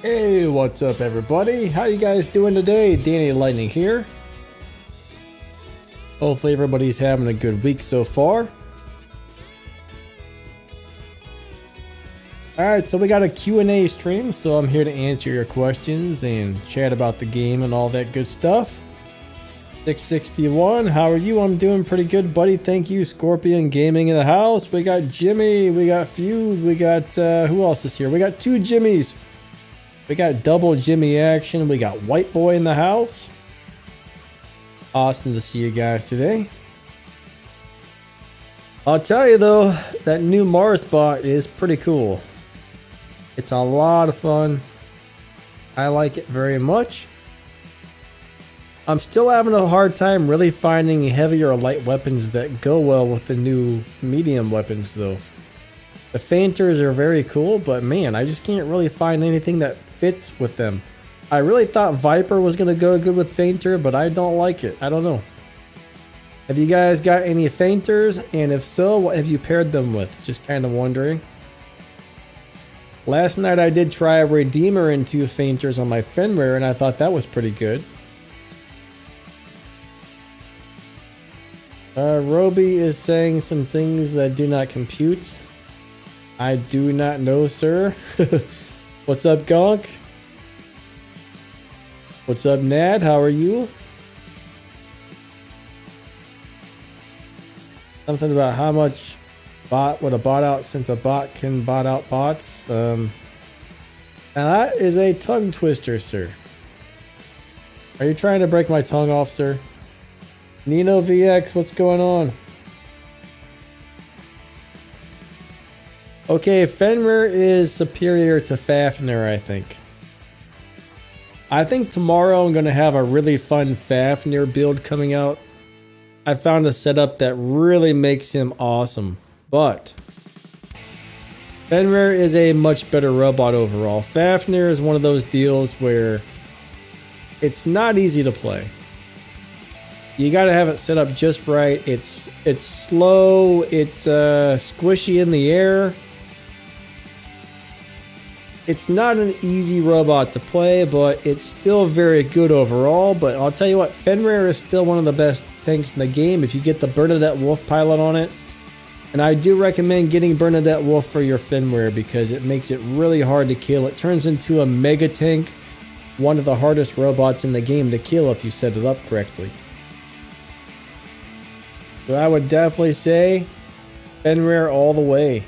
Hey, what's up everybody? How you guys doing today? Danny Lightning here. Hopefully everybody's having a good week so far. Alright, so we got a Q&A stream, so I'm here to answer your questions and chat about the game and all that good stuff. 661, how are you? I'm doing pretty good, buddy. Thank you. Scorpion Gaming in the house. We got Jimmy, we got Feud, we got, who else is here? We got two Jimmys. We got double Jimmy action. We got White Boy in the house. Awesome to see you guys today. I'll tell you though, that new Mars bot is pretty cool. It's a lot of fun. I like it very much. I'm still having a hard time really finding heavy or light weapons that go well with the new medium weapons though. The feinters are very cool, but man, I just can't really find anything that fits with them. I really thought Viper was going to go good with feinter, but I don't like it. I don't know. Have you guys got any feinters? And if so, what have you paired them with? Just kind of wondering. Last night I did try a Redeemer and two feinters on my Fenrir, and I thought that was pretty good. Roby is saying some things that do not compute. I do not know, sir. What's up, Gonk? What's up, Nad? How are you? Something about how much bot would a bot out since a bot can bot out bots. Now that is a tongue twister, sir. Are you trying to break my tongue off, sir? Nino VX, what's going on? Okay, Fenrir is superior to Fafnir, I think. I think tomorrow I'm going to have a really fun Fafnir build coming out. I found a setup that really makes him awesome, but Fenrir is a much better robot overall. Fafnir is one of those deals where it's not easy to play. You got to have it set up just right. It's slow, it's squishy in the air. It's not an easy robot to play, but it's still very good overall. But I'll tell you what, Fenrir is still one of the best tanks in the game if you get the Bernadette Wolf pilot on it. And I do recommend getting Bernadette Wolf for your Fenrir because it makes it really hard to kill. It turns into a mega tank, one of the hardest robots in the game to kill if you set it up correctly. So I would definitely say Fenrir all the way.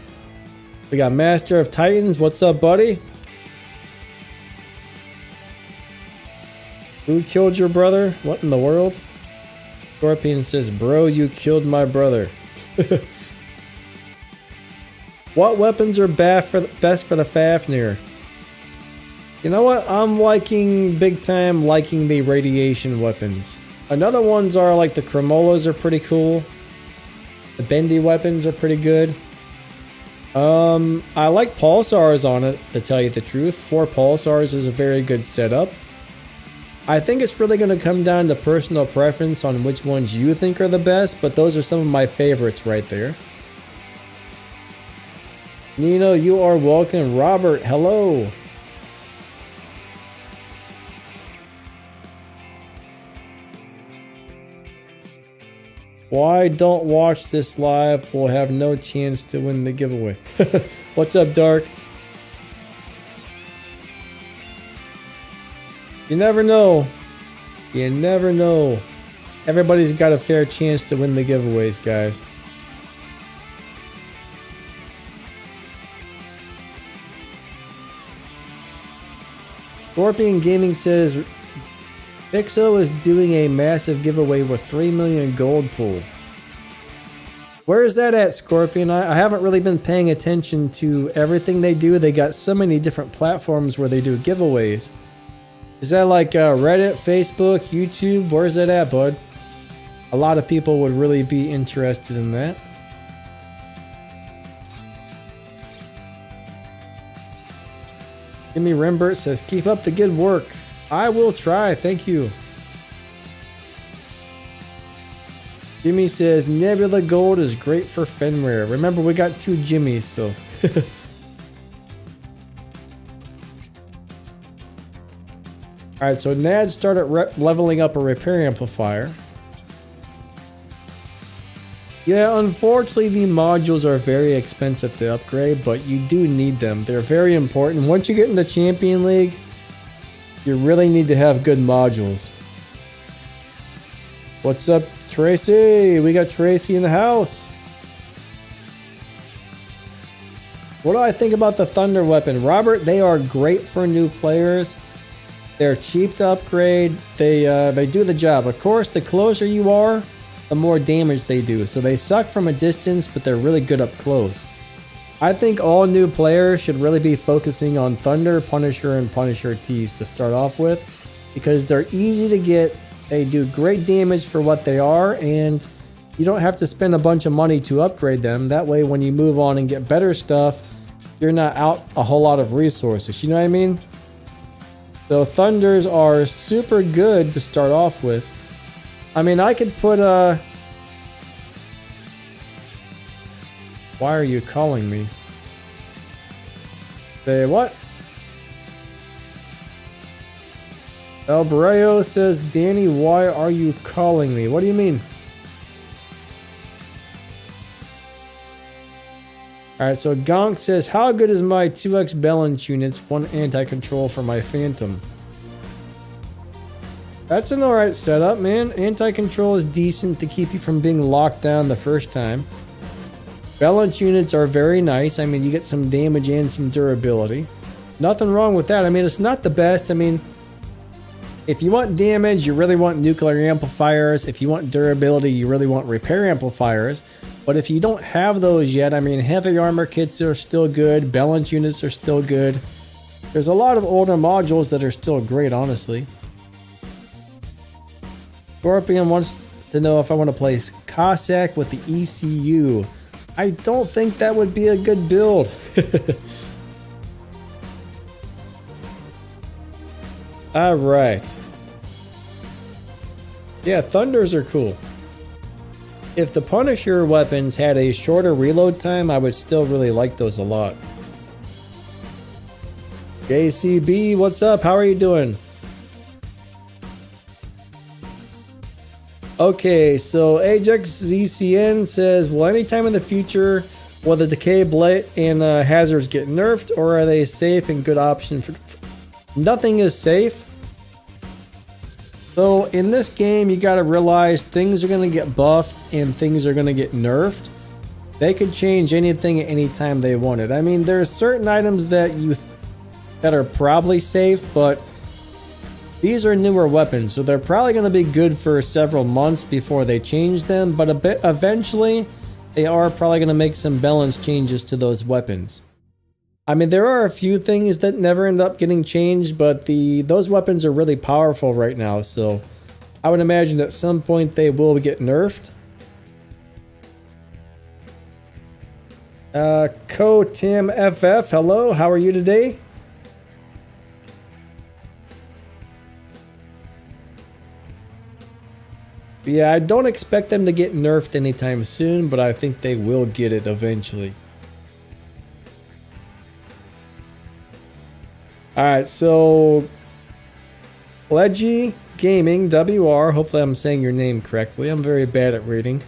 We got Master of Titans. What's up, buddy? Who killed your brother? What in the world? Scorpion says, bro, you killed my brother. What weapons are best for the Fafnir? You know what? I'm liking big time liking the radiation weapons. Another ones are like the Cremolas are pretty cool. The bendy weapons are pretty good. I like pulsars on it, to tell you the truth. 4 pulsars is a very good setup. I think it's really going to come down to personal preference on which ones you think are the best, but those are some of my favorites right there. Nino, you are welcome. Robert, hello. Why don't watch this live? We'll have no chance to win the giveaway. What's up, Dark? You never know. You never know. Everybody's got a fair chance to win the giveaways, guys. Scorpion Gaming says Pixo is doing a massive giveaway with 3 million gold pool. Where is that at, Scorpion? I haven't really been paying attention to everything they do. They got so many different platforms where they do giveaways. Is that like Reddit, Facebook, YouTube? Where's that at, bud? A lot of people would really be interested in that. Jimmy Rembert says, keep up the good work. I will try, thank you. Jimmy says, Nebula Gold is great for Fenrir. Remember, we got 2 Jimmys, so. Alright, so Nad started leveling up a repair amplifier. Yeah, unfortunately the modules are very expensive to upgrade, but you do need them. They're very important. Once you get into Champion League, you really need to have good modules. What's up, Tracy? We got Tracy in the house. What do I think about the Thunder weapon? Robert, they are great for new players. They're cheap to upgrade. They do the job. Of course, the closer you are, the more damage they do. So they suck from a distance, but they're really good up close. I think all new players should really be focusing on Thunder, Punisher, and Punisher Ts to start off with, because they're easy to get. They do great damage for what they are, and you don't have to spend a bunch of money to upgrade them. That way, when you move on and get better stuff, you're not out a whole lot of resources. You know what I mean? So Thunders are super good to start off with. I mean, I could put a... Why are you calling me? Say what? El Barrio says, Danny, why are you calling me? What do you mean? Alright, so Gonk says, how good is my 2x balance units? One anti-control for my Phantom. That's an alright setup, man. Anti-control is decent to keep you from being locked down the first time. Balance units are very nice. I mean, you get some damage and some durability. Nothing wrong with that. I mean, it's not the best. I mean, if you want damage, you really want nuclear amplifiers. If you want durability, you really want repair amplifiers. But if you don't have those yet, I mean, heavy armor kits are still good. Balance units are still good. There's a lot of older modules that are still great, honestly. Scorpion wants to know if I want to place Cossack with the ECU. I don't think that would be a good build. Alright. Yeah, Thunders are cool. If the Punisher weapons had a shorter reload time, I would still really like those a lot. JCB, what's up? How are you doing? Okay, so Ajax ZCN says, will anytime in the future will the Decay Blight and Hazards get nerfed, or are they safe and good option for... Nothing is safe. So in this game, you gotta realize things are gonna get buffed and things are gonna get nerfed. They could change anything at any time they wanted. I mean, there's certain items that are probably safe, but these are newer weapons, so they're probably going to be good for several months before they change them, but eventually they are probably going to make some balance changes to those weapons. I mean, there are a few things that never end up getting changed, but those weapons are really powerful right now, so I would imagine at some point they will get nerfed. Tim FF, hello, how are you today? Yeah, I don't expect them to get nerfed anytime soon, but I think they will get it eventually. Alright, so Leggy Gaming WR, hopefully I'm saying your name correctly. I'm very bad at reading.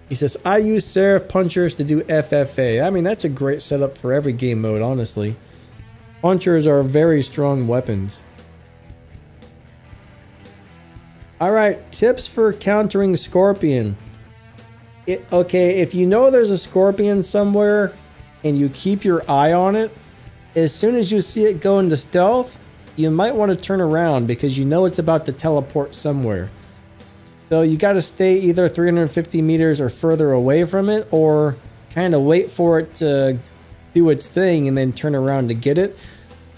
He says, I use Seraph Punchers to do FFA. I mean, that's a great setup for every game mode, honestly. Punchers are very strong weapons. Alright, tips for countering Scorpion. Okay, if you know there's a Scorpion somewhere and you keep your eye on it, as soon as you see it go into stealth, you might want to turn around because you know it's about to teleport somewhere. So you got to stay either 350 meters or further away from it, or kind of wait for it to do its thing and then turn around to get it.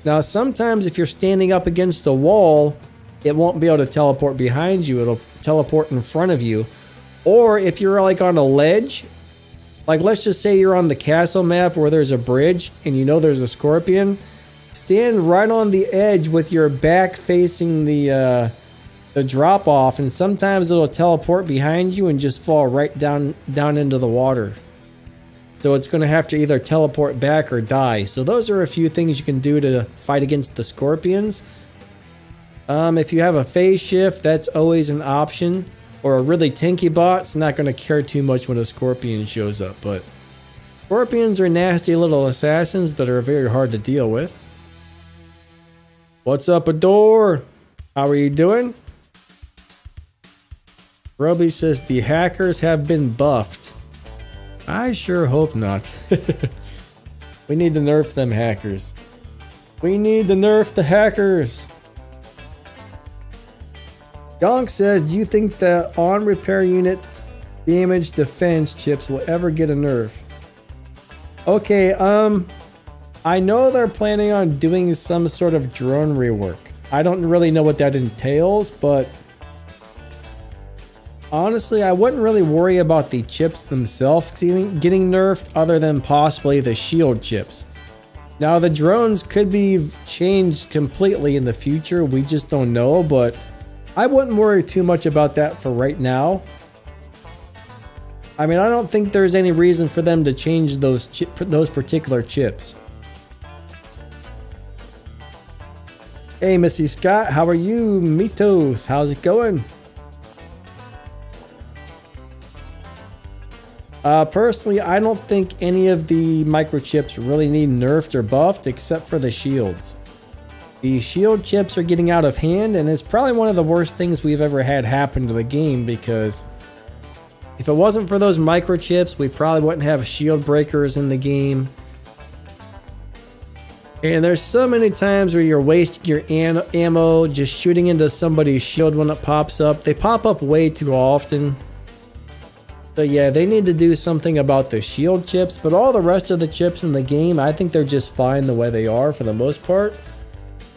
Now sometimes if you're standing up against a wall, it won't be able to teleport behind you, it'll teleport in front of you. Or if you're like on a ledge, like let's just say you're on the castle map where there's a bridge and you know there's a Scorpion, stand right on the edge with your back facing the drop off, and sometimes it'll teleport behind you and just fall right down into the water. So it's going to have to either teleport back or die. So those are a few things you can do to fight against the Scorpions. If you have a phase shift, that's always an option. Or a really tanky bot, it's not going to care too much when a scorpion shows up. But scorpions are nasty little assassins that are very hard to deal with. What's up, Adore? How are you doing? Roby says the hackers have been buffed. I sure hope not. We need to nerf them hackers. We need to nerf the hackers. Yonk says, do you think the on repair unit damage defense chips will ever get a nerf? Okay, I know they're planning on doing some sort of drone rework. I don't really know what that entails, but honestly, I wouldn't really worry about the chips themselves getting nerfed other than possibly the shield chips. Now, the drones could be changed completely in the future. We just don't know, but I wouldn't worry too much about that for right now. I mean, I don't think there's any reason for them to change those particular chips. Hey, Missy Scott, how are you? Mitos, how's it going? Personally, I don't think any of the microchips really need nerfed or buffed except for the shields. The shield chips are getting out of hand, and it's probably one of the worst things we've ever had happen to the game, because if it wasn't for those microchips, we probably wouldn't have shield breakers in the game. And there's so many times where you're wasting your ammo just shooting into somebody's shield when it pops up. They pop up way too often. So yeah, they need to do something about the shield chips, but all the rest of the chips in the game, I think they're just fine the way they are for the most part.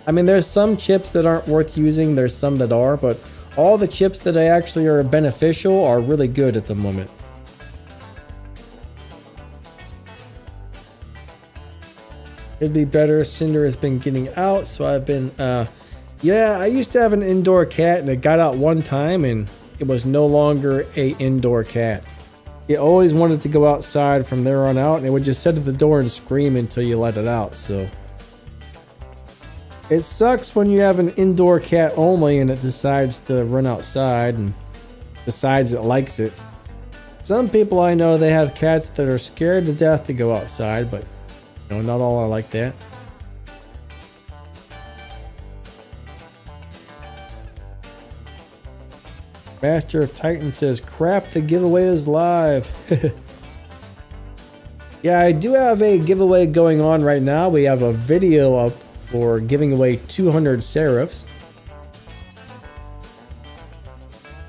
I mean, there's some chips that aren't worth using, there's some that are, but all the chips that actually are beneficial are really good at the moment. It'd be better. Cinder has been getting out, so I've been, yeah, I used to have an indoor cat, and it got out one time, and it was no longer a indoor cat. It always wanted to go outside from there on out, and it would just sit at the door and scream until you let it out, so. It sucks when you have an indoor cat only and it decides to run outside and decides it likes it. Some people I know, they have cats that are scared to death to go outside, but you know, not all are like that. Master of Titan says, crap, the giveaway is live. Yeah, I do have a giveaway going on right now. We have a video up for giving away 200 Seraphs.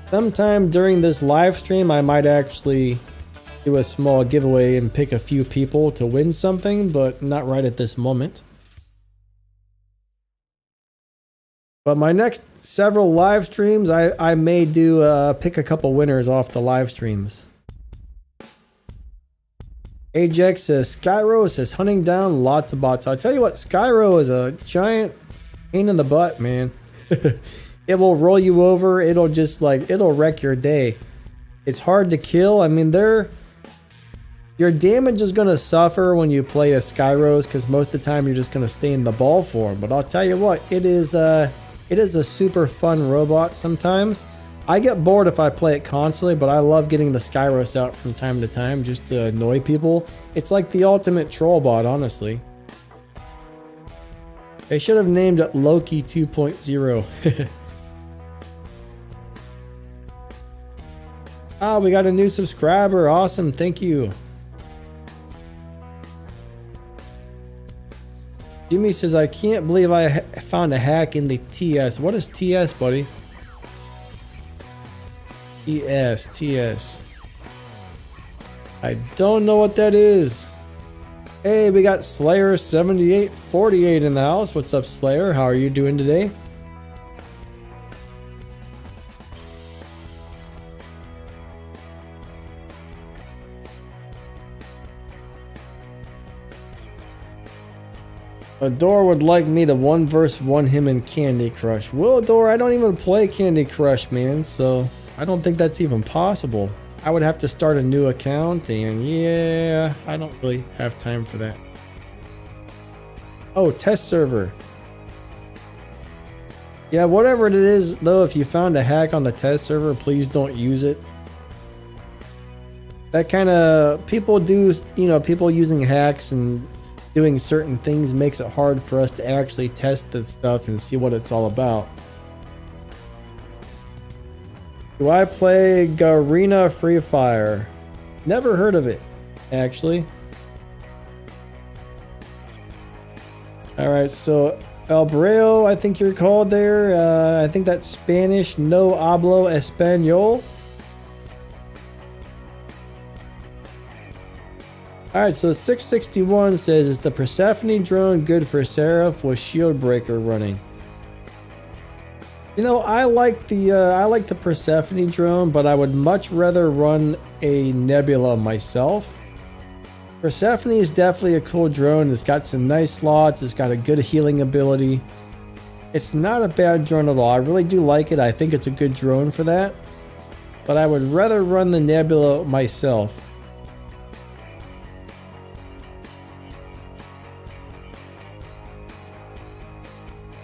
Sometime during this live stream, I might actually do a small giveaway and pick a few people to win something, but not right at this moment. But my next several live streams, I may do pick a couple winners off the live streams. Ajax says, Skyro says, hunting down lots of bots. I'll tell you what, Skyro is a giant pain in the butt, man. It will roll you over. It'll just like, it'll wreck your day. It's hard to kill. I mean, your damage is going to suffer when you play a Skyros, because most of the time you're just going to stay in the ball form. But I'll tell you what, it is a super fun robot sometimes. I get bored if I play it constantly, but I love getting the Skyros out from time to time just to annoy people. It's like the ultimate troll bot, honestly. They should have named it Loki 2.0. Ah, we got a new subscriber. Awesome, thank you. Jimmy says, I can't believe I found a hack in the TS. What is TS, buddy? TS. I don't know what that is. Hey, we got Slayer 7848 in the house. What's up, Slayer? How are you doing today? Adore would like me to 1v1 him in Candy Crush. Well, Adore, I don't even play Candy Crush, man, so I don't think that's even possible. I would have to start a new account, and yeah, I don't really have time for that. Oh, test server. Yeah, whatever it is, though, if you found a hack on the test server, please don't use it. That kind of, people do, you know, people using hacks and doing certain things makes it hard for us to actually test this stuff and see what it's all about. Do I play Garena Free Fire? Never heard of it, actually. Alright, so Albreo, I think you're called there. I think that's Spanish. No hablo español. Alright, so 661 says, is the Persephone drone good for Seraph with shield breaker running? You know, I like the Persephone drone, but I would much rather run a Nebula myself. Persephone is definitely a cool drone. It's got some nice slots. It's got a good healing ability. It's not a bad drone at all. I really do like it. I think it's a good drone for that. But I would rather run the Nebula myself.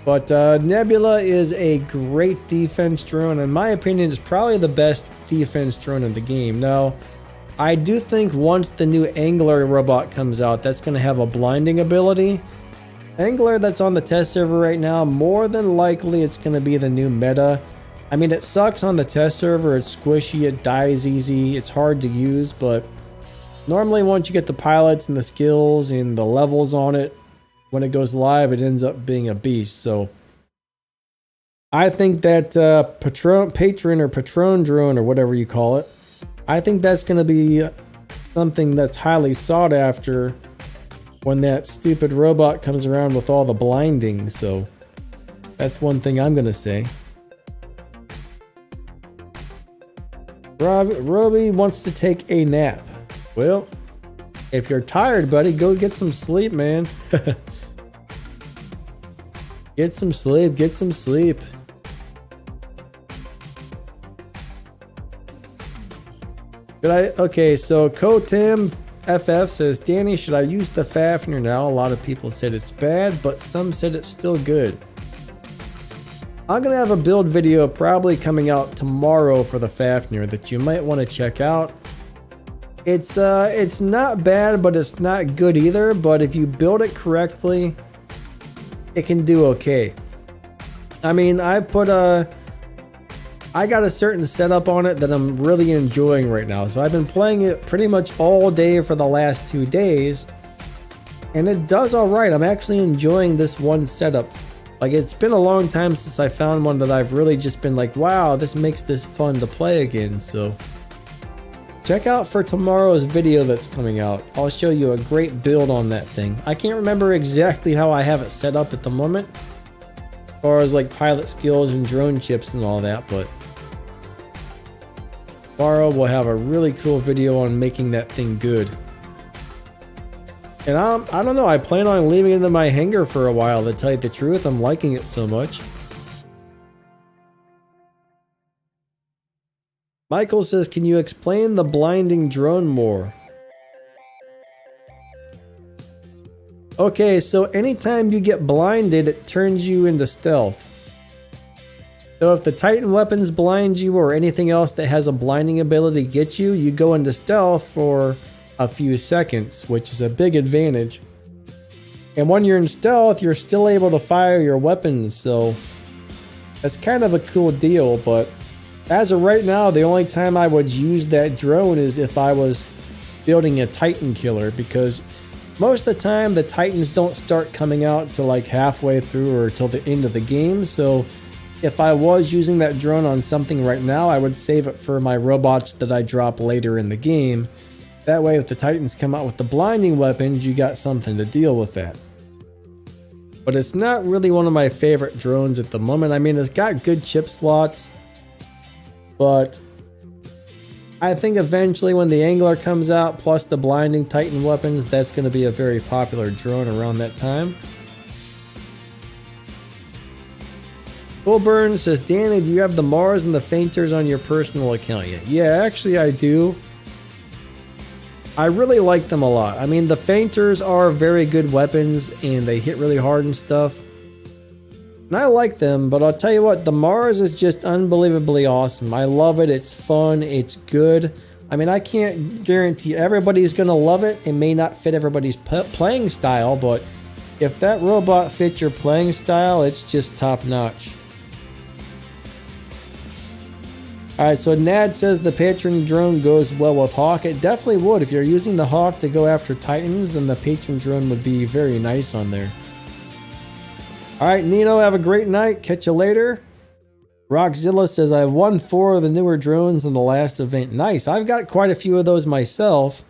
But Nebula is a great defense drone. In my opinion, it's probably the best defense drone in the game. Now, I do think once the new Angler robot comes out, that's going to have a blinding ability. Angler that's on the test server right now, more than likely it's going to be the new meta. I mean, it sucks on the test server. It's squishy, it dies easy, it's hard to use, but normally once you get the pilots and the skills and the levels on it, when it goes live, it ends up being a beast. So I think that Patron drone or whatever you call it, I think that's going to be something that's highly sought after when that stupid robot comes around with all the blinding. So that's one thing I'm going to say. Robbie wants to take a nap. Well, if you're tired, buddy, go get some sleep, man. Get some sleep, get some sleep. Okay, so Kotim FF says, Danny, should I use the Fafnir now? A lot of people said it's bad, but some said it's still good. I'm gonna have a build video probably coming out tomorrow for the Fafnir that you might want to check out. It's not bad, but it's not good either. But if you build it correctly, it can do okay. I mean, I got a certain setup on it that I'm really enjoying right now. So I've been playing it pretty much all day for the last 2 days, and it does all right. I'm actually enjoying this one setup. Like, it's been a long time since I found one that I've really just been like, wow, this makes this fun to play again. So check out for tomorrow's video that's coming out. I'll show you a great build on that thing. I can't remember exactly how I have it set up at the moment, as far as like pilot skills and drone chips and all that, but tomorrow we'll have a really cool video on making that thing good. And I don't know, I plan on leaving it in my hangar for a while, to tell you the truth. I'm liking it so much. Michael says, can you explain the blinding drone more? Okay, so anytime you get blinded, it turns you into stealth. So if the Titan weapons blind you or anything else that has a blinding ability gets you, you go into stealth for a few seconds, which is a big advantage. And when you're in stealth, you're still able to fire your weapons, so that's kind of a cool deal. But as of right now, the only time I would use that drone is if I was building a Titan killer, because most of the time the Titans don't start coming out till like halfway through or till the end of the game. So if I was using that drone on something right now, I would save it for my robots that I drop later in the game. That way, if the Titans come out with the blinding weapons, you got something to deal with that. But it's not really one of my favorite drones at the moment. I mean, it's got good chip slots, but I think eventually when the Angler comes out, plus the blinding Titan weapons, that's going to be a very popular drone around that time. Bullburn says, Danny, do you have the Mars and the Fainters on your personal account yet? Yeah, actually I do. I really like them a lot. I mean, the Fainters are very good weapons and they hit really hard and stuff. And I like them, but I'll tell you what, the Mars is just unbelievably awesome. I love it. It's fun. It's good. I mean, I can't guarantee everybody's going to love it. It may not fit everybody's playing style, but if that robot fits your playing style, it's just top notch. Alright, so Nad says the patron drone goes well with Hawk. It definitely would. If you're using the Hawk to go after Titans, then the patron drone would be very nice on there. Alright, Nino, have a great night. Catch you later. Rockzilla says, I've won 4 of the newer drones in the last event. Nice. I've got quite a few of those myself.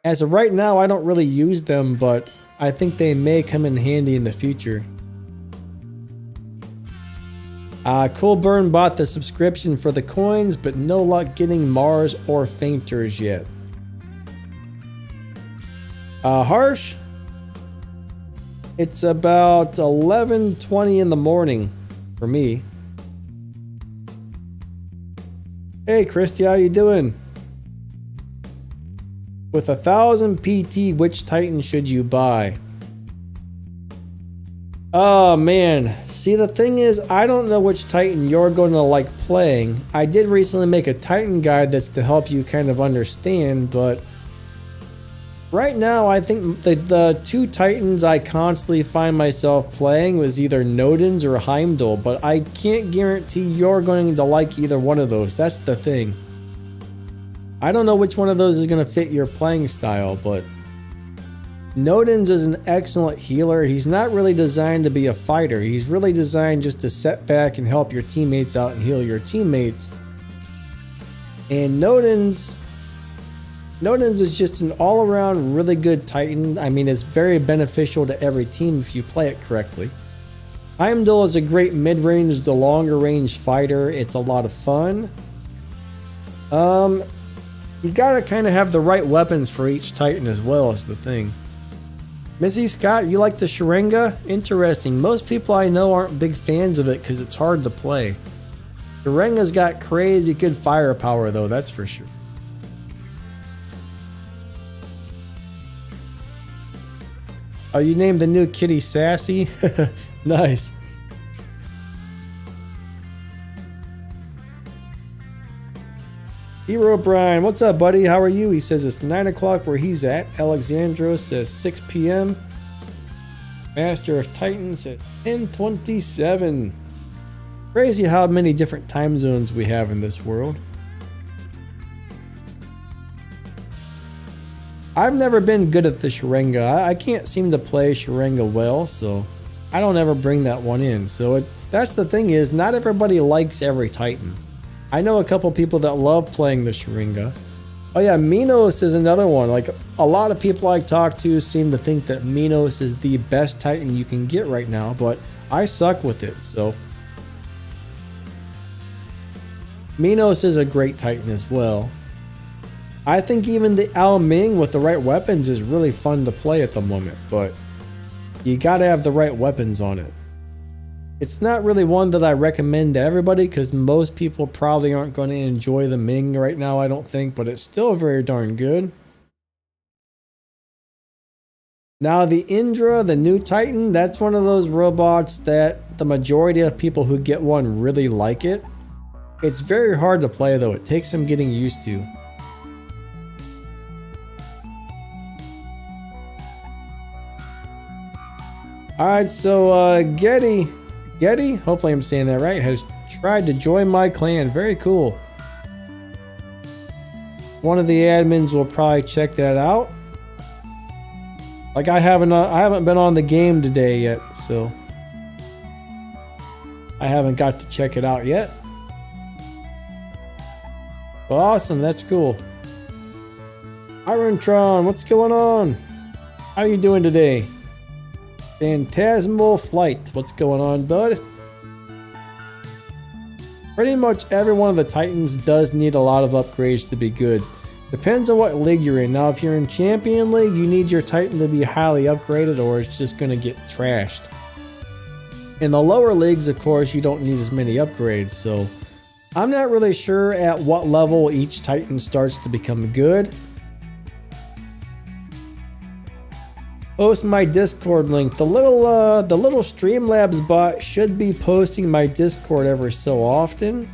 As of right now, I don't really use them, but I think they may come in handy in the future. Coolburn bought the subscription for the coins, but no luck getting Mars or Fainters yet. Harsh? It's about 11:20 in the morning for me. Hey Christy, how you doing? With 1,000 PT, which Titan should you buy? Oh man, see the thing is, I don't know which Titan you're going to like playing. I did recently make a Titan guide that's to help you kind of understand, but right now I think the 2 Titans I constantly find myself playing was either Nodens or Heimdall, but I can't guarantee you're going to like either one of those. That's the thing. I don't know which one of those is going to fit your playing style, but Nodens is an excellent healer. He's not really designed to be a fighter. He's really designed just to set back and help your teammates out and heal your teammates. And Nodens is just an all-around really good Titan. I mean, it's very beneficial to every team if you play it correctly. Heimdall is a great mid-range to longer-range fighter. It's a lot of fun. You gotta kind of have the right weapons for each Titan as well, is the thing. Missy Scott, you like the Sharinga? Interesting. Most people I know aren't big fans of it because it's hard to play. Sharinga's got crazy good firepower though, that's for sure. Oh, you named the new kitty Sassy? Nice. Hero Brian, what's up, buddy? How are you? He says it's 9 o'clock where he's at. Alexandro says 6 p.m. Master of Titans at 10:27. Crazy how many different time zones we have in this world. I've never been good at the Sharinga. I can't seem to play Sharinga well, so I don't ever bring that one in. So that's the thing is, not everybody likes every Titan. I know a couple people that love playing the Sharinga. Oh yeah, Minos is another one. Like, a lot of people I talk to seem to think that Minos is the best Titan you can get right now, but I suck with it, so. Minos is a great Titan as well. I think even the Ao Ming with the right weapons is really fun to play at the moment, but you gotta have the right weapons on it. It's not really one that I recommend to everybody because most people probably aren't going to enjoy the Ming right now, I don't think, but it's still very darn good. Now the Indra, the new Titan, that's one of those robots that the majority of people who get one really like it. It's very hard to play though, it takes some getting used to. Alright, so Getty, hopefully I'm saying that right, has tried to join my clan. Very cool. One of the admins will probably check that out. Like I haven't been on the game today yet, so I haven't got to check it out yet. Well, awesome, that's cool. Irontron, what's going on? How you doing today? Phantasmal Flight, what's going on, bud? Pretty much every one of the Titans does need a lot of upgrades to be good. Depends on what league you're in. Now, if you're in Champion League, you need your Titan to be highly upgraded or it's just going to get trashed. In the lower leagues, of course, you don't need as many upgrades, so I'm not really sure at what level each Titan starts to become good. post my Discord link. The little Streamlabs bot should be posting my Discord every so often.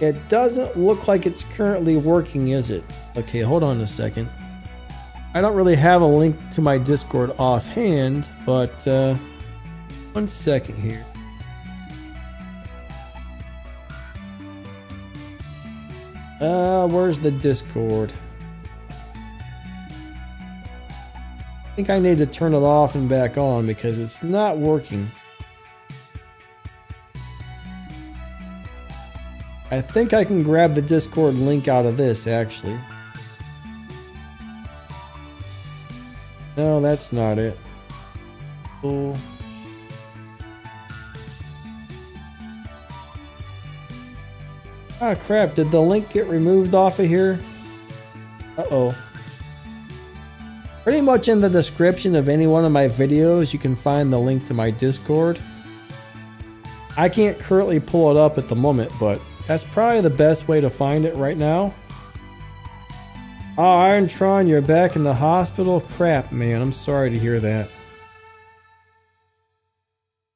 It doesn't look like it's currently working, is it? Okay, hold on a second. I don't really have a link to my Discord offhand, but 1 second here. Where's the Discord? I think I need to turn it off and back on because it's not working. I think I can grab the Discord link out of this, actually. No, that's not it. Cool. Ah, crap. Did the link get removed off of here? Uh-oh. Pretty much in the description of any one of my videos, you can find the link to my Discord. I can't currently pull it up at the moment, but that's probably the best way to find it right now. Oh, Irontron, you're back in the hospital? Crap, man. I'm sorry to hear that.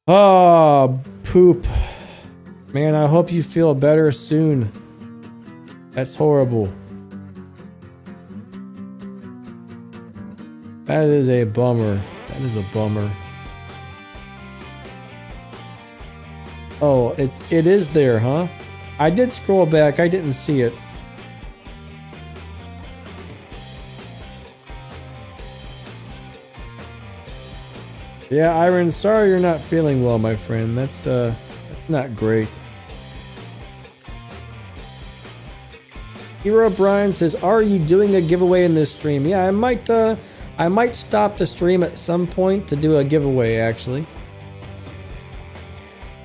Oh, poop. Man, I hope you feel better soon. That's horrible. That is a bummer. That is a bummer. Oh, it is there, huh? I did scroll back. I didn't see it. Yeah, Iron, sorry you're not feeling well, my friend. That's not great. Hero Brian says, "Are you doing a giveaway in this stream?" Yeah, I might stop the stream at some point to do a giveaway, actually.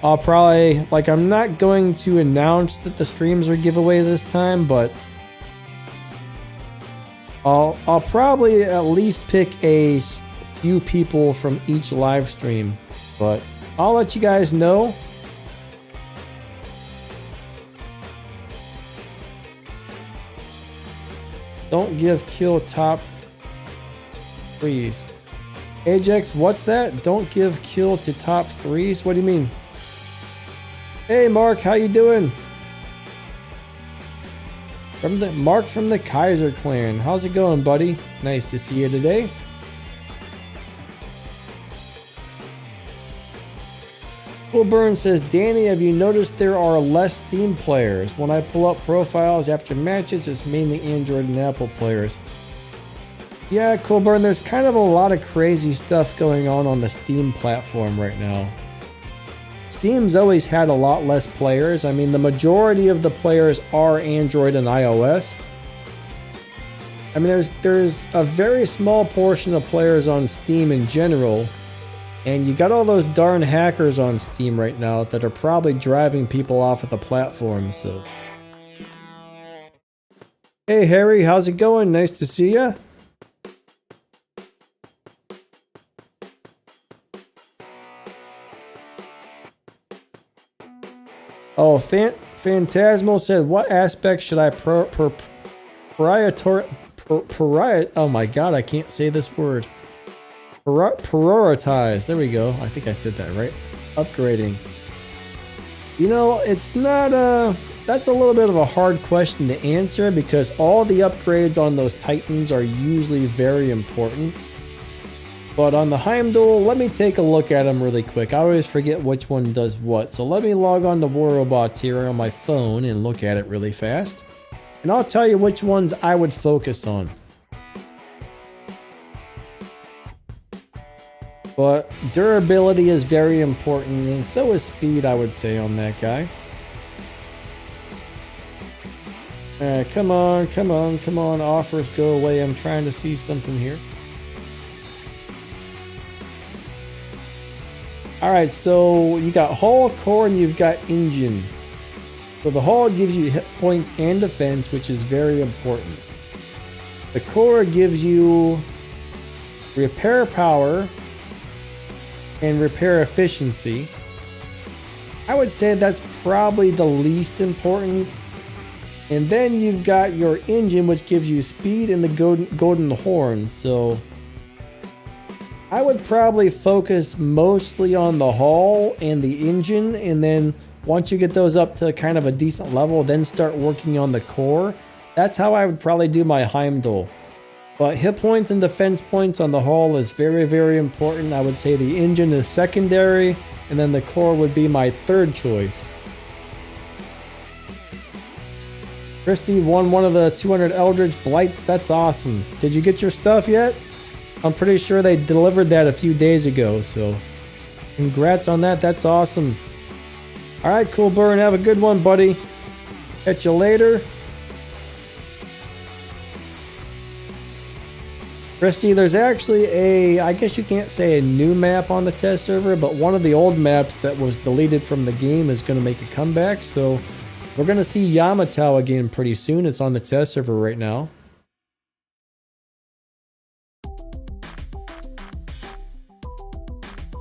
I'll probably, like, I'm not going to announce that the streams are giveaway this time, but I'll probably at least pick a few people from each live stream, but I'll let you guys know. Don't give kill top threes. Ajax, what's that? Don't give kill to top threes? What do you mean? Hey Mark, how you doing? Mark from the Kaiser clan. How's it going, buddy? Nice to see you today. Cool Burn says, Danny, have you noticed there are less Steam players? When I pull up profiles after matches, it's mainly Android and Apple players. Yeah, Cool Burn, there's kind of a lot of crazy stuff going on the Steam platform right now. Steam's always had a lot less players. I mean, the majority of the players are Android and iOS. I mean, there's a very small portion of players on Steam in general. And you got all those darn hackers on Steam right now that are probably driving people off of the platform, so. Hey Harry, how's it going? Nice to see ya. Oh, Phantasmal said, what aspect should I oh my god, I can't say this word. Prioritize. There we go. I think I said that right. Upgrading. You know, it's not that's a little bit of a hard question to answer because all the upgrades on those Titans are usually very important. But on the Heimdall, let me take a look at them really quick. I always forget which one does what. So let me log on to War Robots here on my phone and look at it really fast. And I'll tell you which ones I would focus on. But durability is very important, and so is speed, I would say, on that guy. Come on, offers go away. I'm trying to see something here. Alright, so you got hull, core, and you've got engine. So the hull gives you hit points and defense, which is very important. The core gives you repair power and repair efficiency. I would say that's probably the least important. And then you've got your engine, which gives you speed and the golden horn. So I would probably focus mostly on the hull and the engine, and then once you get those up to kind of a decent level, then start working on the core. That's how I would probably do my Heimdall. But hit points and defense points on the hull is very, very important. I would say the engine is secondary, and then the core would be my third choice. Christy won one of the 200 Eldritch Blights. That's awesome. Did you get your stuff yet? I'm pretty sure they delivered that a few days ago, so congrats on that. That's awesome. All right, Cool Burn, have a good one, buddy. Catch you later. Christy, there's actually I guess you can't say a new map on the test server, but one of the old maps that was deleted from the game is going to make a comeback, so we're going to see Yamato again pretty soon. It's on the test server right now.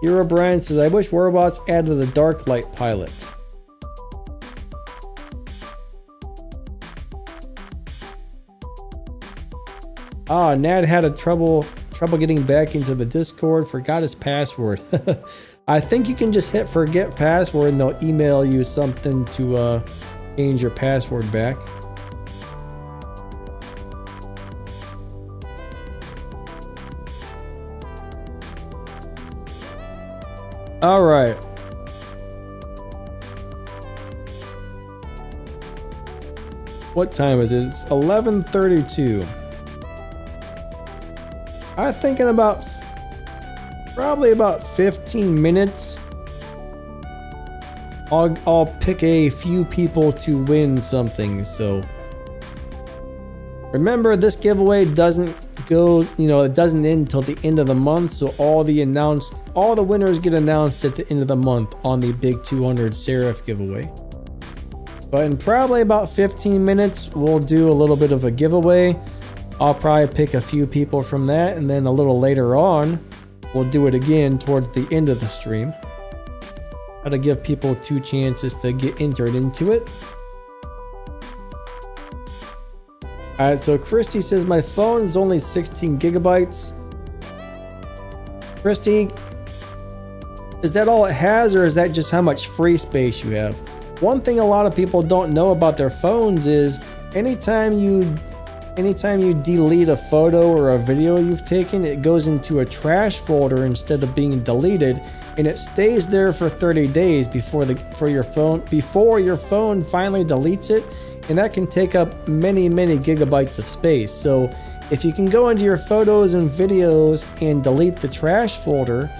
Hero Brian says, I wish robots added the Dark Light pilot. Ah, Nad had a trouble getting back into the Discord, forgot his password. I think you can just hit forget password and they'll email you something to change your password back. All right. What time is it? It's 11:32. I'm thinking about probably about 15 minutes. I'll pick a few people to win something. So remember, this giveaway doesn't go, it doesn't end until the end of the month. So all the winners get announced at the end of the month on the big 200 Seraph giveaway. But in probably about 15 minutes, we'll do a little bit of a giveaway. I'll probably pick a few people from that, and then a little later on, we'll do it again towards the end of the stream. How to give people 2 chances to get entered into it. Alright, so Christy says, my phone is only 16 gigabytes. Christy, is that all it has, or is that just how much free space you have? One thing a lot of people don't know about their phones is anytime you delete a photo or a video you've taken, it goes into a trash folder instead of being deleted, and it stays there for 30 days before your phone finally deletes it, and that can take up many gigabytes of space. So if you can go into your photos and videos and delete the trash folder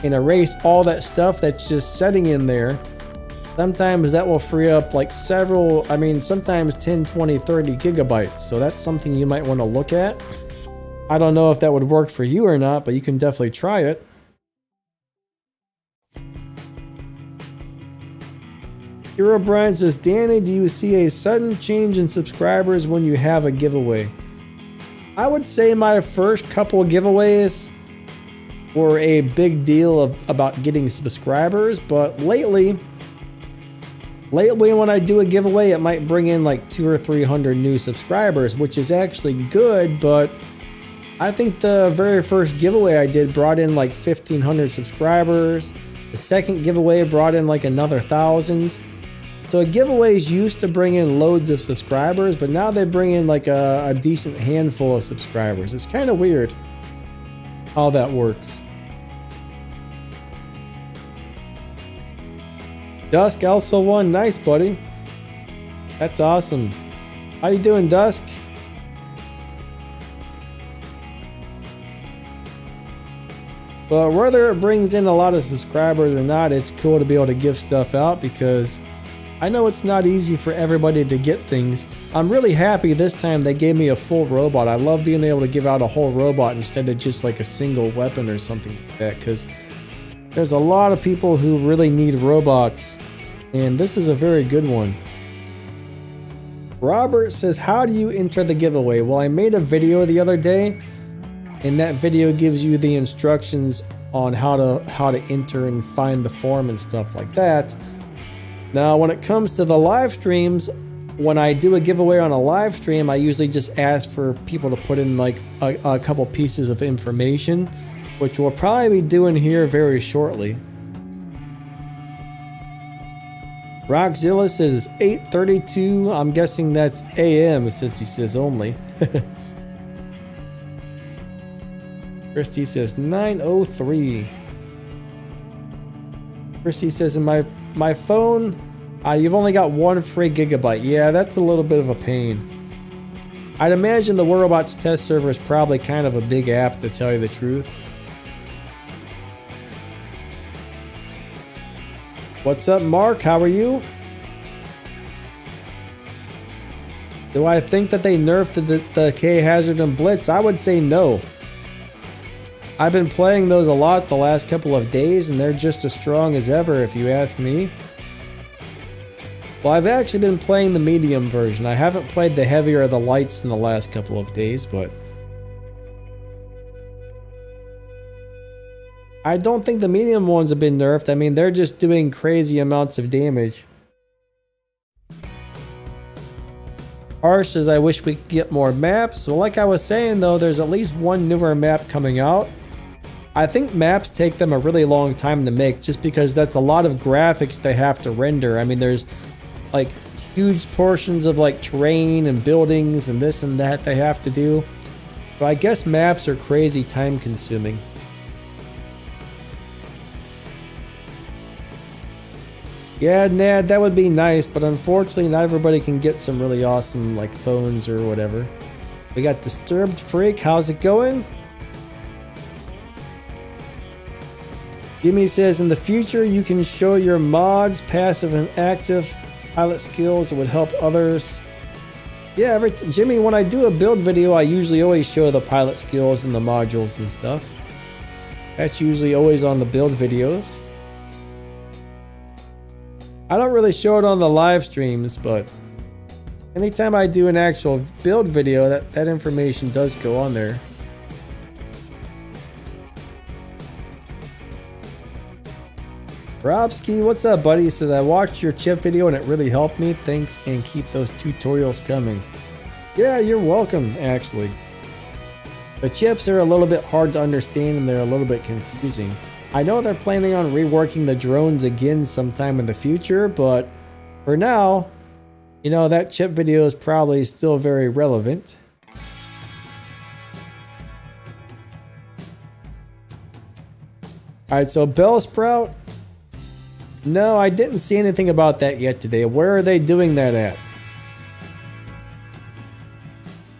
and erase all that stuff that's just sitting in there, sometimes that will free up like sometimes 10, 20, 30 gigabytes. So that's something you might want to look at. I don't know if that would work for you or not, but you can definitely try it. Hero Brian says, Danny, do you see a sudden change in subscribers when you have a giveaway? I would say my first couple of giveaways were a big deal about getting subscribers, but lately when I do a giveaway, it might bring in like 200 or 300 new subscribers, which is actually good, but I think the very first giveaway I did brought in like 1,500 subscribers. The second giveaway brought in like another 1,000. So giveaways used to bring in loads of subscribers, but now they bring in like a decent handful of subscribers. It's kind of weird how that works. Dusk also won. Nice, buddy. That's awesome. How you doing, Dusk? But whether it brings in a lot of subscribers or not, it's cool to be able to give stuff out, because I know it's not easy for everybody to get things. I'm really happy this time they gave me a full robot. I love being able to give out a whole robot instead of just like a single weapon or something like that, because there's a lot of people who really need robots, and this is a very good one. Robert says, how do you enter the giveaway? Well, I made a video the other day, and that video gives you the instructions on how to enter and find the form and stuff like that. Now, when it comes to the live streams, when I do a giveaway on a live stream, I usually just ask for people to put in like a couple pieces of information, which we'll probably be doing here very shortly. Rockzilla says 8:32. I'm guessing that's AM since he says only. Christy says 9:03. Christy says in my phone, you've only got 1 free gigabyte. Yeah, that's a little bit of a pain. I'd imagine the Worldbots test server is probably kind of a big app, to tell you the truth. What's up, Mark? How are you? Do I think that they nerfed the K-Hazard and Blitz? I would say no. I've been playing those a lot the last couple of days, and they're just as strong as ever, if you ask me. Well, I've actually been playing the medium version. I haven't played the heavy or the lights in the last couple of days, but I don't think the medium ones have been nerfed. I mean, they're just doing crazy amounts of damage. Harsh says, I wish we could get more maps. Well, like I was saying though, there's at least one newer map coming out. I think maps take them a really long time to make, just because that's a lot of graphics they have to render. I mean, there's like huge portions of like terrain and buildings and this and that they have to do. So I guess maps are crazy time consuming. Yeah, Nad, that would be nice, but unfortunately not everybody can get some really awesome like phones or whatever. We got Disturbed Freak, how's it going? Jimmy says, in the future you can show your mods, passive and active pilot skills. It would help others. Yeah, Jimmy, when I do a build video, I usually always show the pilot skills and the modules and stuff. That's usually always on the build videos. I don't really show it on the live streams, but anytime I do an actual build video, that information does go on there. Robski, what's up, buddy? He says, I watched your chip video and it really helped me. Thanks, and keep those tutorials coming. Yeah, you're welcome, actually. The chips are a little bit hard to understand and they're a little bit confusing. I know they're planning on reworking the drones again sometime in the future, but for now, you know, that chip video is probably still very relevant. Alright, so Bellsprout. No, I didn't see anything about that yet today. Where are they doing that at?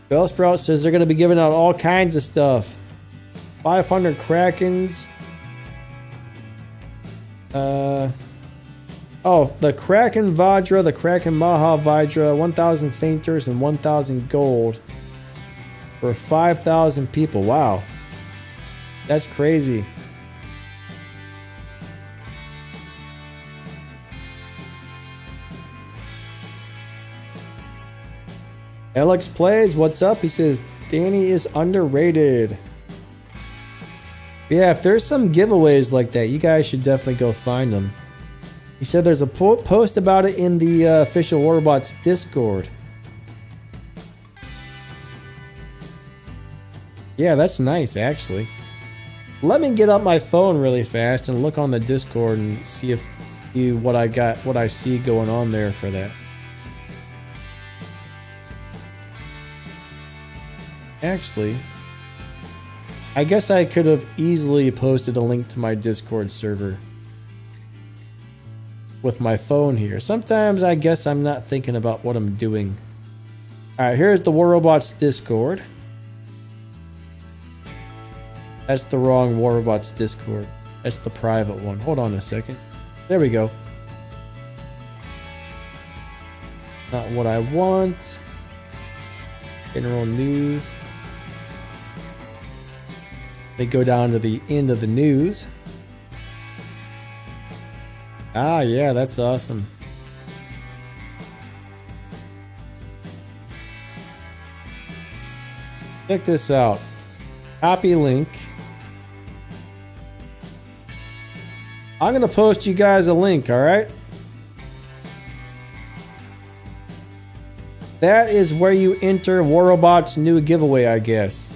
Bellsprout says they're going to be giving out all kinds of stuff. 500 Krakens. Oh, the Kraken Vajra, the Kraken Maha Vajra, 1,000 Fainters, and 1,000 gold for 5,000 people. Wow. That's crazy. Alex Plays, what's up? He says, Danny is underrated. Yeah, if there's some giveaways like that, you guys should definitely go find them. He said there's a post about it in the official Worldbots Discord. Yeah, that's nice, actually. Let me get up my phone really fast and look on the Discord and see what I see going on there for that. Actually, I guess I could have easily posted a link to my Discord server with my phone here. Sometimes I guess I'm not thinking about what I'm doing. Alright, here's the Worldbots Discord. That's the wrong Worldbots Discord. That's the private one. Hold on a second. There we go. Not what I want. General news. They go down to the end of the news. Ah, yeah, that's awesome. Check this out. Copy link. I'm going to post you guys a link, all right? That is where you enter War Robot's new giveaway, I guess.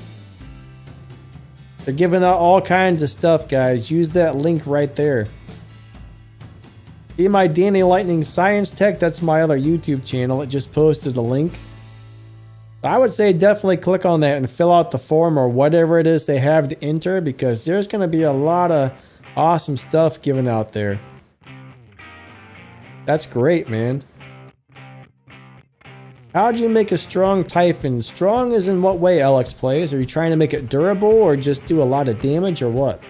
They're giving out all kinds of stuff, guys. Use that link right there. See my Danny Lightning Science Tech? That's my other YouTube channel. It just posted a link. I would say definitely click on that and fill out the form or whatever it is they have to enter, because there's going to be a lot of awesome stuff given out there. That's great, man. How do you make a strong Typhon? Strong is in what way, Alex Plays? Are you trying to make it durable or just do a lot of damage or what?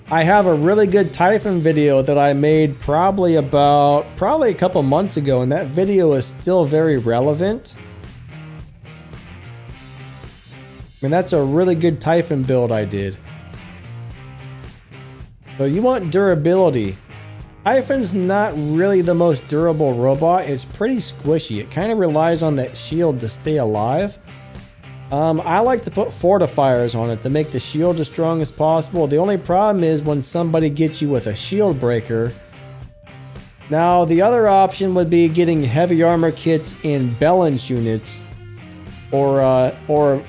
I have a really good Typhon video that I made probably a couple months ago, and that video is still very relevant. I mean, that's a really good Typhon build I did. So you want durability. Typhon's not really the most durable robot. It's pretty squishy. It kind of relies on that shield to stay alive. I like to put fortifiers on it to make the shield as strong as possible. The only problem is when somebody gets you with a shield breaker. Now, the other option would be getting heavy armor kits and balance units or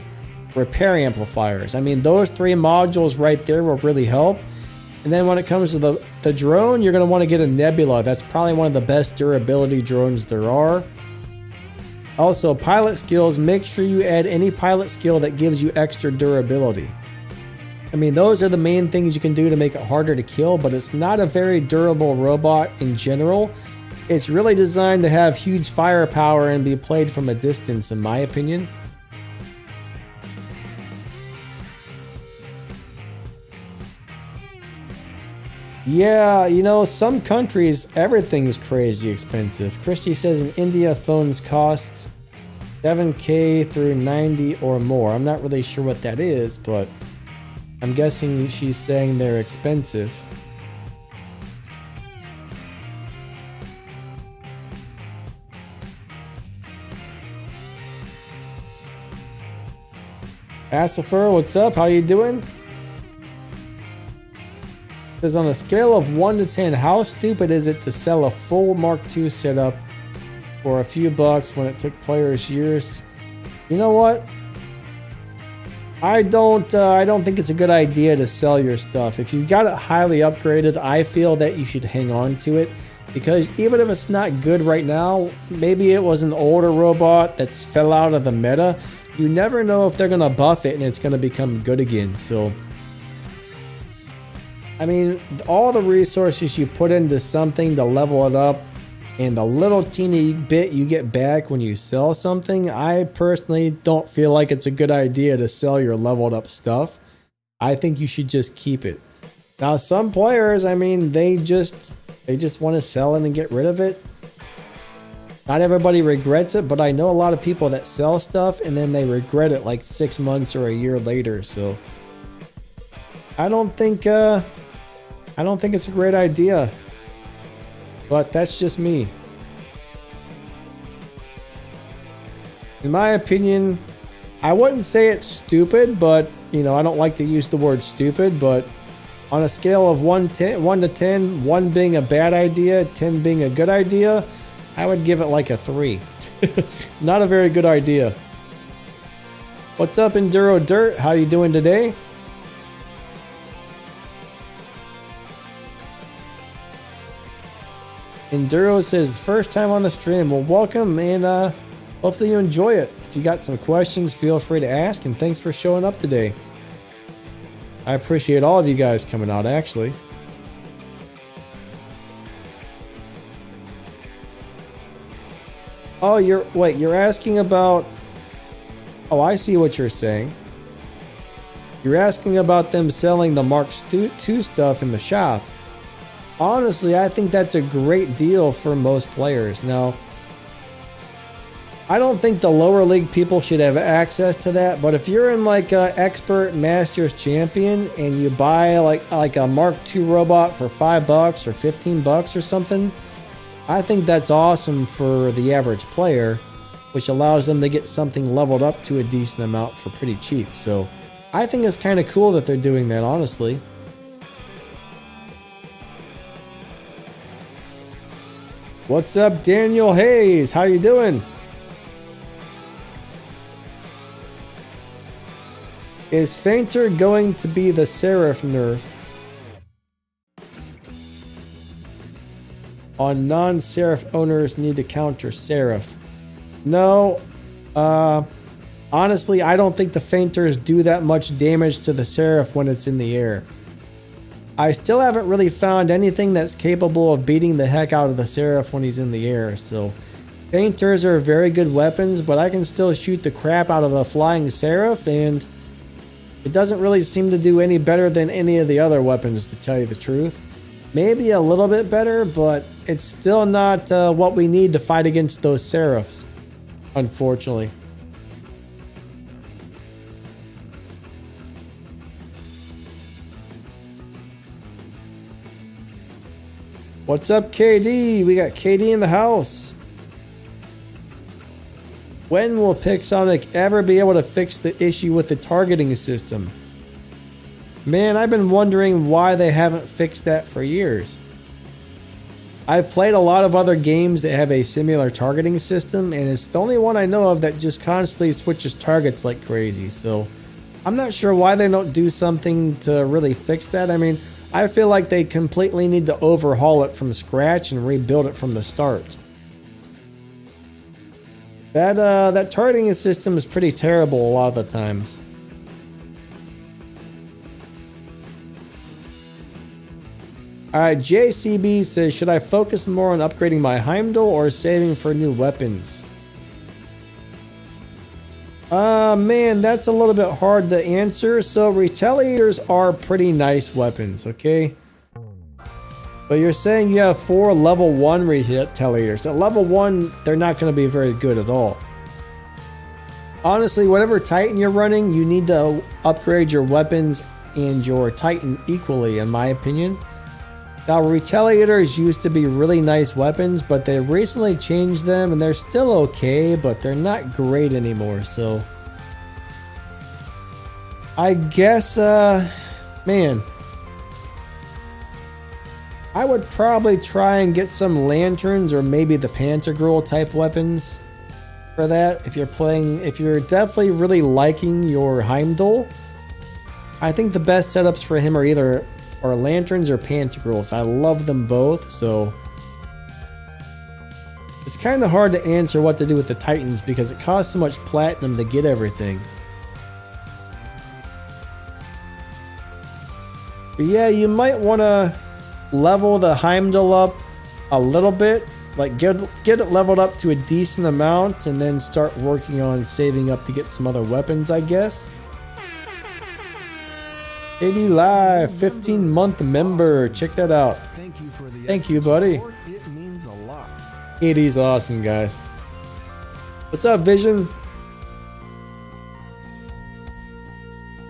repair amplifiers. I mean, those three modules right there will really help. And then when it comes to the drone, you're going to want to get a Nebula. That's probably one of the best durability drones there are. Also, pilot skills, make sure you add any pilot skill that gives you extra durability. I mean, those are the main things you can do to make it harder to kill, but it's not a very durable robot in general. It's really designed to have huge firepower and be played from a distance, in my opinion. Yeah, you know, some countries, everything's crazy expensive. Christy says in India, phones cost $7K through $90 or more. I'm not really sure what that is, but I'm guessing she's saying they're expensive. Asifer, what's up? How you doing? Says on a scale of 1 to 10, how stupid is it to sell a full Mark II setup for a few bucks when it took players years? You know what? I don't think it's a good idea to sell your stuff. If you got it highly upgraded, I feel that you should hang on to it, because even if it's not good right now, maybe it was an older robot that's fell out of the meta. You never know if they're gonna buff it and it's gonna become good again. So I mean, all the resources you put into something to level it up and the little teeny bit you get back when you sell something, I personally don't feel like it's a good idea to sell your leveled up stuff. I think you should just keep it. Now, some players, I mean, they just want to sell it and get rid of it. Not everybody regrets it, but I know a lot of people that sell stuff and then they regret it like 6 months or a year later. So I don't think it's a great idea, but that's just me. In my opinion, I wouldn't say it's stupid, but you know, I don't like to use the word stupid, but on a scale of 1 to 10, 1 being a bad idea, 10 being a good idea, I would give it like a 3. Not a very good idea. What's up, Enduro Dirt? How you doing today? Enduro says, first time on the stream. Well, welcome, and hopefully you enjoy it. If you got some questions, feel free to ask, and thanks for showing up today. I appreciate all of you guys coming out, actually. Oh, you're asking about... Oh, I see what you're saying. You're asking about them selling the Mark II stuff in the shop. Honestly, I think that's a great deal for most players. Now, I don't think the lower league people should have access to that, but if you're in like a expert masters champion and you buy like a Mark II robot for $5 or $15 or something, I think that's awesome for the average player, which allows them to get something leveled up to a decent amount for pretty cheap. So I think it's kind of cool that they're doing that, honestly. What's up, Daniel Hayes? How you doing? Is Fainter going to be the Seraph nerf? On non-Seraph owners need to counter Seraph. No. Honestly, I don't think the Fainters do that much damage to the Seraph when it's in the air. I still haven't really found anything that's capable of beating the heck out of the Seraph when he's in the air, so Fainters are very good weapons, but I can still shoot the crap out of a flying Seraph, and it doesn't really seem to do any better than any of the other weapons, to tell you the truth. Maybe a little bit better, but it's still not what we need to fight against those Seraphs, unfortunately. What's up, KD? We got KD in the house. When will Pixonic ever be able to fix the issue with the targeting system? Man, I've been wondering why they haven't fixed that for years. I've played a lot of other games that have a similar targeting system, and it's the only one I know of that just constantly switches targets like crazy, so I'm not sure why they don't do something to really fix that. I mean, I feel like they completely need to overhaul it from scratch and rebuild it from the start. That targeting system is pretty terrible a lot of the times. Alright, JCB says, should I focus more on upgrading my Heimdall or saving for new weapons? Man, that's a little bit hard to answer. So retaliators are pretty nice weapons, okay? But you're saying you have 4 level 1 retaliators. At level 1, they're not going to be very good at all. Honestly, whatever Titan you're running, you need to upgrade your weapons and your Titan equally, in my opinion. Now, retaliators used to be really nice weapons, but they recently changed them, and they're still okay, but they're not great anymore, so I guess, man, I would probably try and get some lanterns or maybe the Pantagruel type weapons for that. If you're definitely really liking your Heimdall, I think the best setups for him are either lanterns or Pantagruels. I love them both, so it's kind of hard to answer what to do with the Titans because it costs so much platinum to get everything. But yeah, you might want to level the Heimdall up a little bit, like get it leveled up to a decent amount, and then start working on saving up to get some other weapons, I guess. 80 Live, 15-month member. Check that out. Thank you, buddy. It means a lot. 80's awesome, guys. What's up, Vision?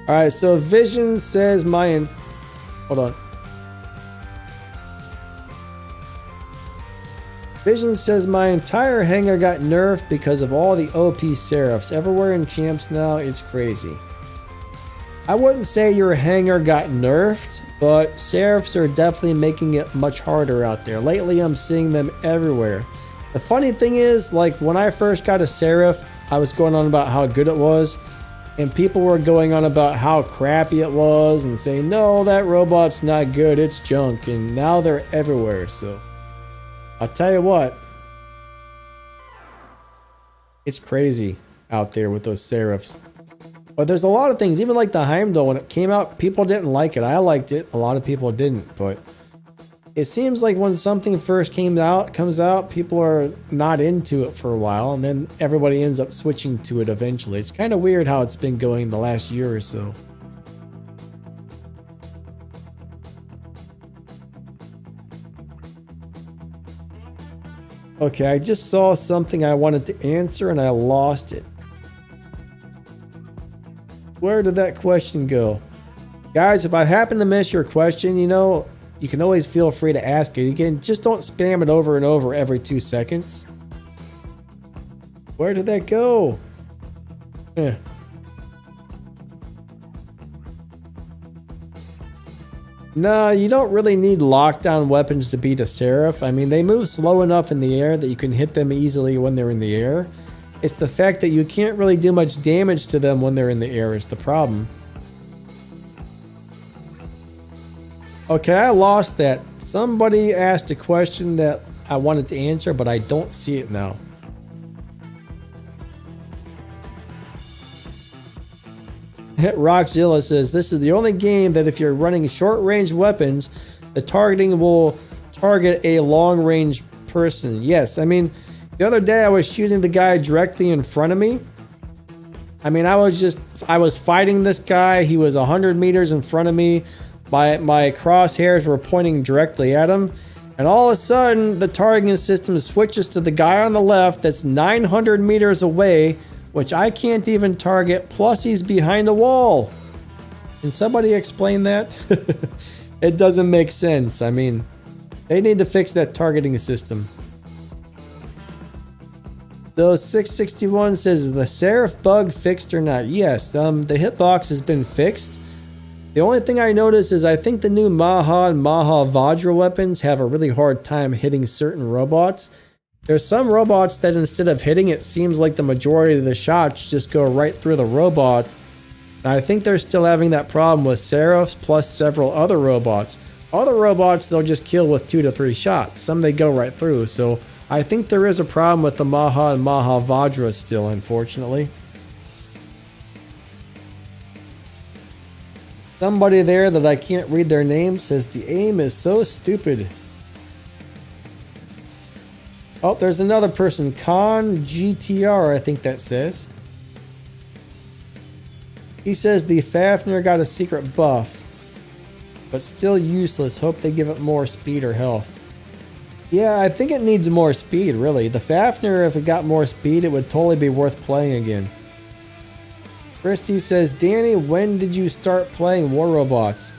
Alright, so Vision says hold on. Vision says my entire hangar got nerfed because of all the OP Seraphs. Everywhere in Champs now, it's crazy. I wouldn't say your hangar got nerfed, but Seraphs are definitely making it much harder out there. Lately, I'm seeing them everywhere. The funny thing is, like, when I first got a Seraph, I was going on about how good it was, and people were going on about how crappy it was and saying, no, that robot's not good, it's junk, and now they're everywhere, so I'll tell you what, it's crazy out there with those Seraphs. But there's a lot of things, even like the Heimdall, when it came out, people didn't like it. I liked it. A lot of people didn't, but it seems like when something first comes out, people are not into it for a while, and then everybody ends up switching to it eventually. It's kind of weird how it's been going the last year or so. Okay, I just saw something I wanted to answer and I lost it. Where did that question go? Guys, if I happen to miss your question, you know, you can always feel free to ask it. Again, just don't spam it over and over every 2 seconds. Where did that go? No, you don't really need lockdown weapons to beat a Seraph. I mean, they move slow enough in the air that you can hit them easily when they're in the air. It's the fact that you can't really do much damage to them when they're in the air is the problem. Okay, I lost that. Somebody asked a question that I wanted to answer, but I don't see it now. Rockzilla says, this is the only game that if you're running short-range weapons, the targeting will target a long-range person. Yes, I mean, the other day I was shooting the guy directly in front of me. I mean, I was fighting this guy. He was 100 meters in front of me. My crosshairs were pointing directly at him. And all of a sudden, the targeting system switches to the guy on the left that's 900 meters away, which I can't even target, plus he's behind a wall. Can somebody explain that? It doesn't make sense. I mean, they need to fix that targeting system. So 661 says, is the Seraph bug fixed or not? Yes, the hitbox has been fixed. The only thing I notice is I think the new Maha and Maha Vajra weapons have a really hard time hitting certain robots. There's some robots that instead of hitting, it seems like the majority of the shots just go right through the robot. And I think they're still having that problem with Seraphs plus several other robots. Other robots they'll just kill with 2 to 3 shots. Some they go right through. So I think there is a problem with the Maha and Maha Vajra still, unfortunately. Somebody there that I can't read their name says the aim is so stupid. Oh, there's another person. Con GTR, I think that says. He says the Fafnir got a secret buff, but still useless. Hope they give it more speed or health. Yeah, I think it needs more speed, really. The Fafnir, if it got more speed, it would totally be worth playing again. Christy says, Danny, when did you start playing War Robots?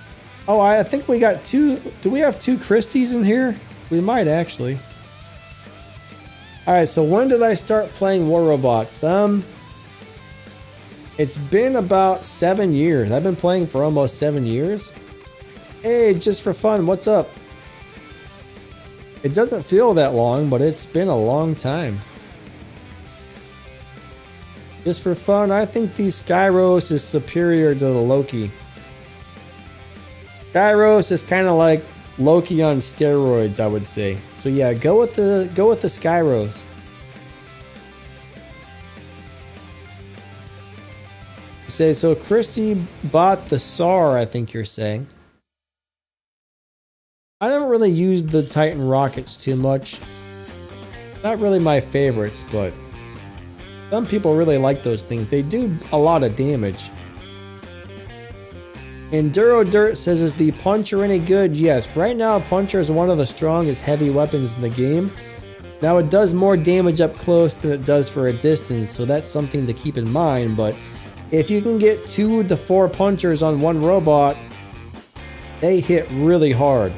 Oh, I think we got 2. Do we have 2 Christies in here? We might actually. Alright, so when did I start playing War Robots? It's been about 7 years. I've been playing for almost 7 years. Hey, just for fun, what's up? It doesn't feel that long, but it's been a long time. Just for fun, I think the Skyros is superior to the Loki. Skyros is kind of like Loki on steroids, I would say. So yeah, go with the Skyros. You say so. Christy bought the SAR, I think you're saying. I don't really use the Titan rockets too much. Not really my favorites, but some people really like those things. They do a lot of damage. Enduro Dirt says, is the Puncher any good? Yes, right now Puncher is one of the strongest heavy weapons in the game. Now it does more damage up close than it does for a distance, so that's something to keep in mind, but if you can get 2 to 4 Punchers on one robot, they hit really hard.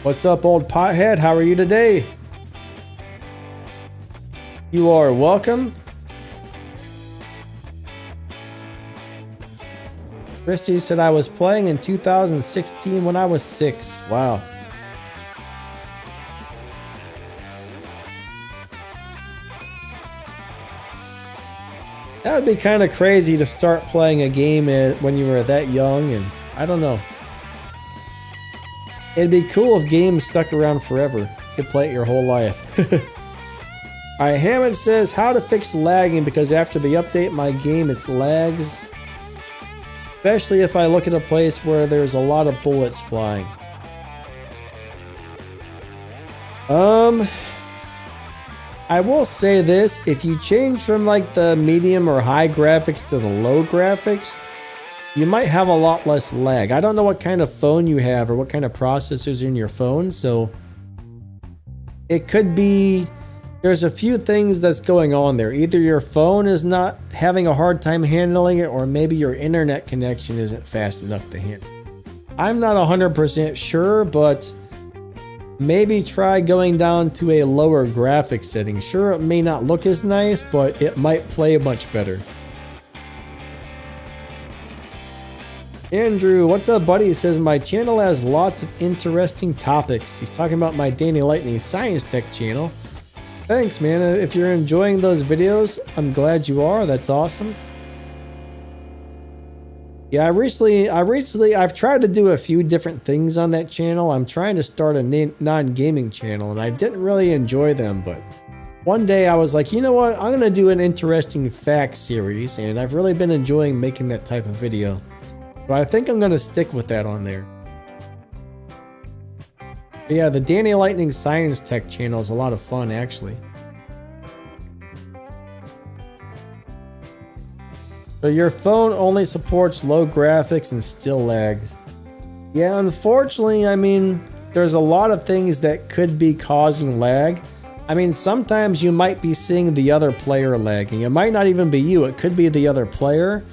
What's up, old pothead? How are you today? You are welcome. Christy said I was playing in 2016 when I was 6. Wow. That would be kind of crazy to start playing a game when you were that young, and I don't know. It'd be cool if games stuck around forever. You could play it your whole life. Alright, Hammond says, how to fix lagging, because after the update my game it lags. Especially if I look at a place where there's a lot of bullets flying. I will say this, if you change from like the medium or high graphics to the low graphics, you might have a lot less lag. I don't know what kind of phone you have or what kind of processors in your phone, so it could be there's a few things that's going on there. Either your phone is not having a hard time handling it, or maybe your internet connection isn't fast enough to handle it. I'm not 100% sure, but maybe try going down to a lower graphics setting. Sure, it may not look as nice, but it might play much better. Andrew, what's up, buddy? He says, my channel has lots of interesting topics. He's talking about my Danny Lightning Science Tech channel. Thanks, man. If you're enjoying those videos, I'm glad you are. That's awesome. Yeah, I've tried to do a few different things on that channel. I'm trying to start a non-gaming channel, and I didn't really enjoy them, but one day I was like, you know what? I'm going to do an interesting facts series, and I've really been enjoying making that type of video. So I think I'm going to stick with that on there. But yeah, the Danny Lightning Science Tech channel is a lot of fun, actually. So your phone only supports low graphics and still lags. Yeah, unfortunately, I mean, there's a lot of things that could be causing lag. I mean, sometimes you might be seeing the other player lagging. It might not even be you, it could be the other player.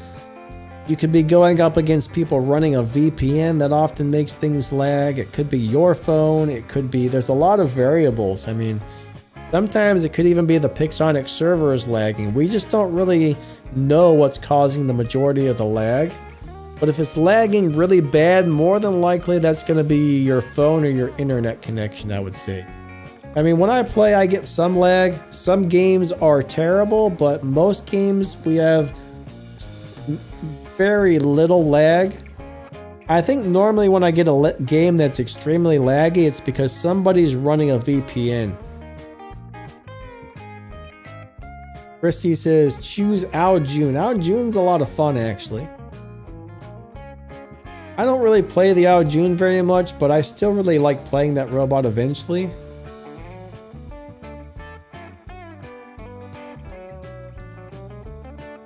You could be going up against people running a VPN that often makes things lag. It could be your phone. It could be, there's a lot of variables. I mean, sometimes it could even be the Pixonic server is lagging. We just don't really know what's causing the majority of the lag. But if it's lagging really bad, more than likely that's going to be your phone or your internet connection, I would say. I mean, when I play, I get some lag. Some games are terrible, but most games we have very little lag. I think normally when I get a game that's extremely laggy, it's because somebody's running a VPN. Christy says, choose Ao June. Ao June's a lot of fun, actually. I don't really play the Ao June very much, but I still really like playing that robot eventually.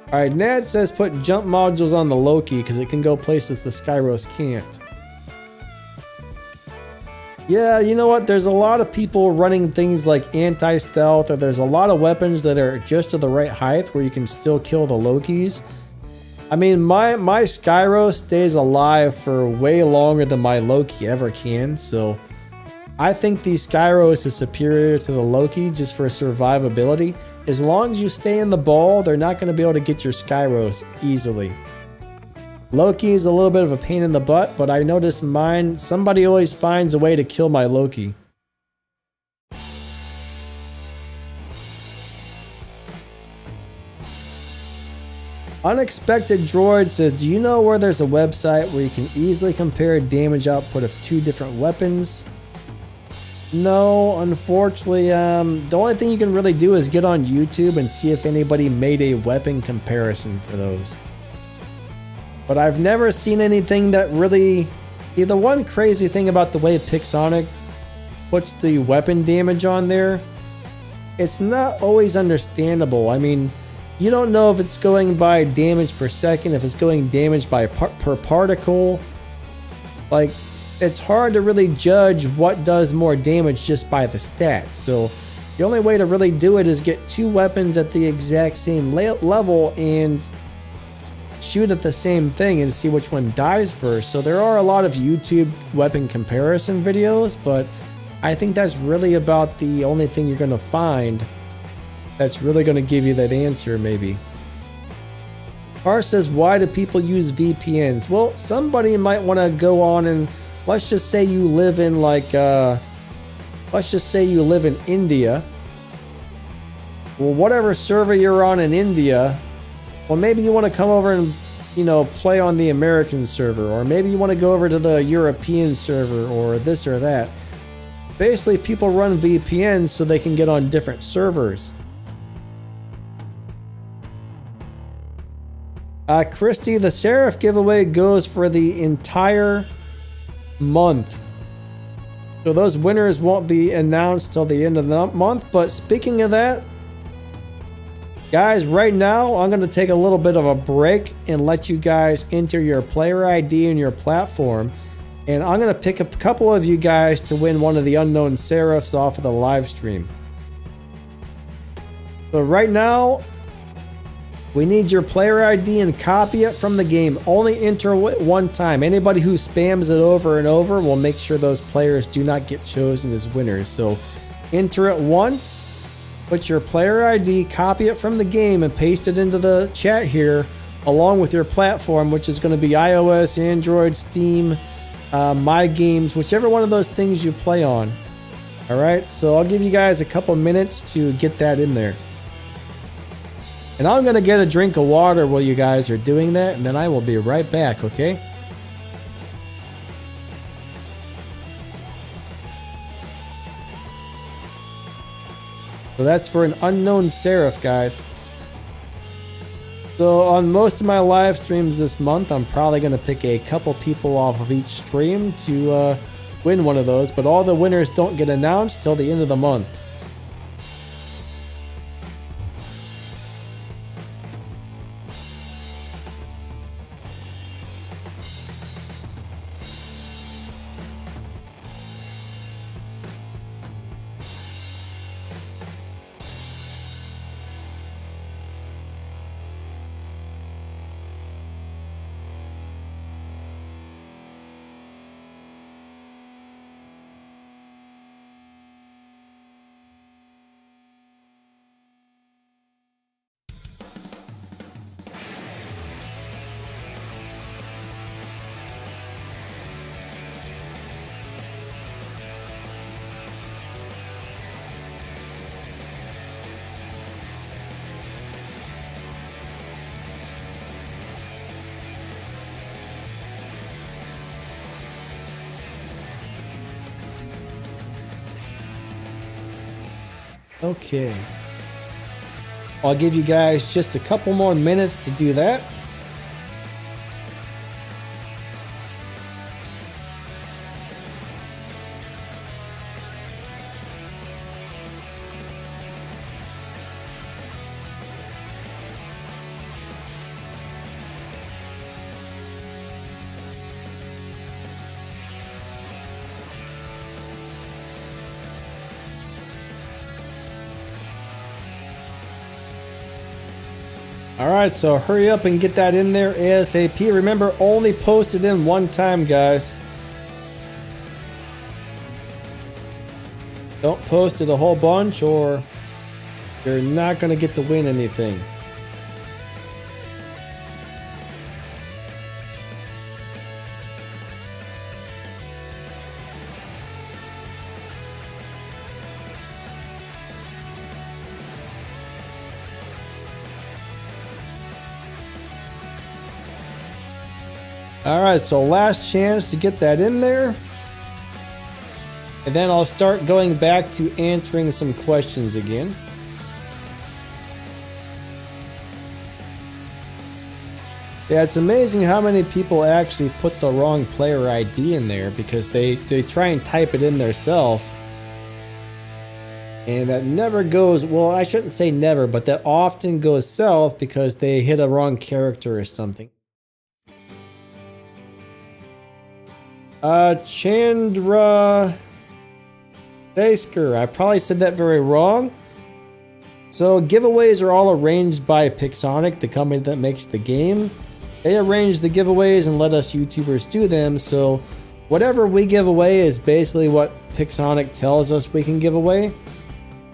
Alright, Nad says put jump modules on the Loki because it can go places the Skyros can't. Yeah, you know what? There's a lot of people running things like anti-stealth, or there's a lot of weapons that are just to the right height where you can still kill the Lokis. I mean, my Skyros stays alive for way longer than my Loki ever can, so I think the Skyros is superior to the Loki just for survivability. As long as you stay in the ball, they're not going to be able to get your Skyros easily. Loki is a little bit of a pain in the butt, but I notice mine, somebody always finds a way to kill my Loki. Unexpected Droid says, do you know where there's a website where you can easily compare damage output of two different weapons? No, unfortunately, the only thing you can really do is get on YouTube and see if anybody made a weapon comparison for those. But I've never seen anything that really... See, the one crazy thing about the way Pixonic puts the weapon damage on there, it's not always understandable. I mean, you don't know if it's going by damage per second, if it's going damage by per particle. Like, it's hard to really judge what does more damage just by the stats. So the only way to really do it is get two weapons at the exact same level and shoot at the same thing and see which one dies first. So there are a lot of YouTube weapon comparison videos, but I think that's really about the only thing you're going to find that's really going to give you that answer, maybe. Har says, why do people use VPNs? Well, somebody might want to go on and let's just say you live in let's just say you live in India. Well, whatever server you're on in India, well, maybe you want to come over and, you know, play on the American server, or maybe you want to go over to the European server, or this or that. Basically, people run VPNs so they can get on different servers. Christy, the Seraph giveaway goes for the entire month. So those winners won't be announced till the end of the month. But speaking of that, guys, right now I'm going to take a little bit of a break and let you guys enter your player ID and your platform. And I'm going to pick a couple of you guys to win one of the unknown Seraphs off of the live stream. So right now, we need your player ID and copy it from the game. Only enter it one time. Anybody who spams it over and over will make sure those players do not get chosen as winners. So enter it once, put your player ID, copy it from the game, and paste it into the chat here. along with your platform, which is going to be iOS, Android, Steam, My Games, whichever one of those things you play on. All right, so I'll give you guys a couple minutes to get that in there. And I'm going to get a drink of water while you guys are doing that, and then I will be right back, okay? So that's for an unknown serif, guys. So on most of my live streams this month, I'm probably going to pick a couple people off of each stream to win one of those, but all the winners don't get announced till the end of the month. Okay. I'll give you guys just a couple more minutes to do that. Alright, so hurry up and get that in there ASAP. Remember, only post it in one time, guys. Don't post it a whole bunch or you're not going to get to win anything. Alright, so last chance to get that in there. And then I'll start going back to answering some questions again. Yeah, it's amazing how many people actually put the wrong player ID in there because they try and type it in themselves. And that never goes, well, I shouldn't say never, but that often goes south because they hit a wrong character or something. Chandra Basker, I probably said that very wrong. So giveaways are all arranged by Pixonic, the company that makes the game. They arrange the giveaways and let us YouTubers do them. So whatever we give away is basically what Pixonic tells us we can give away.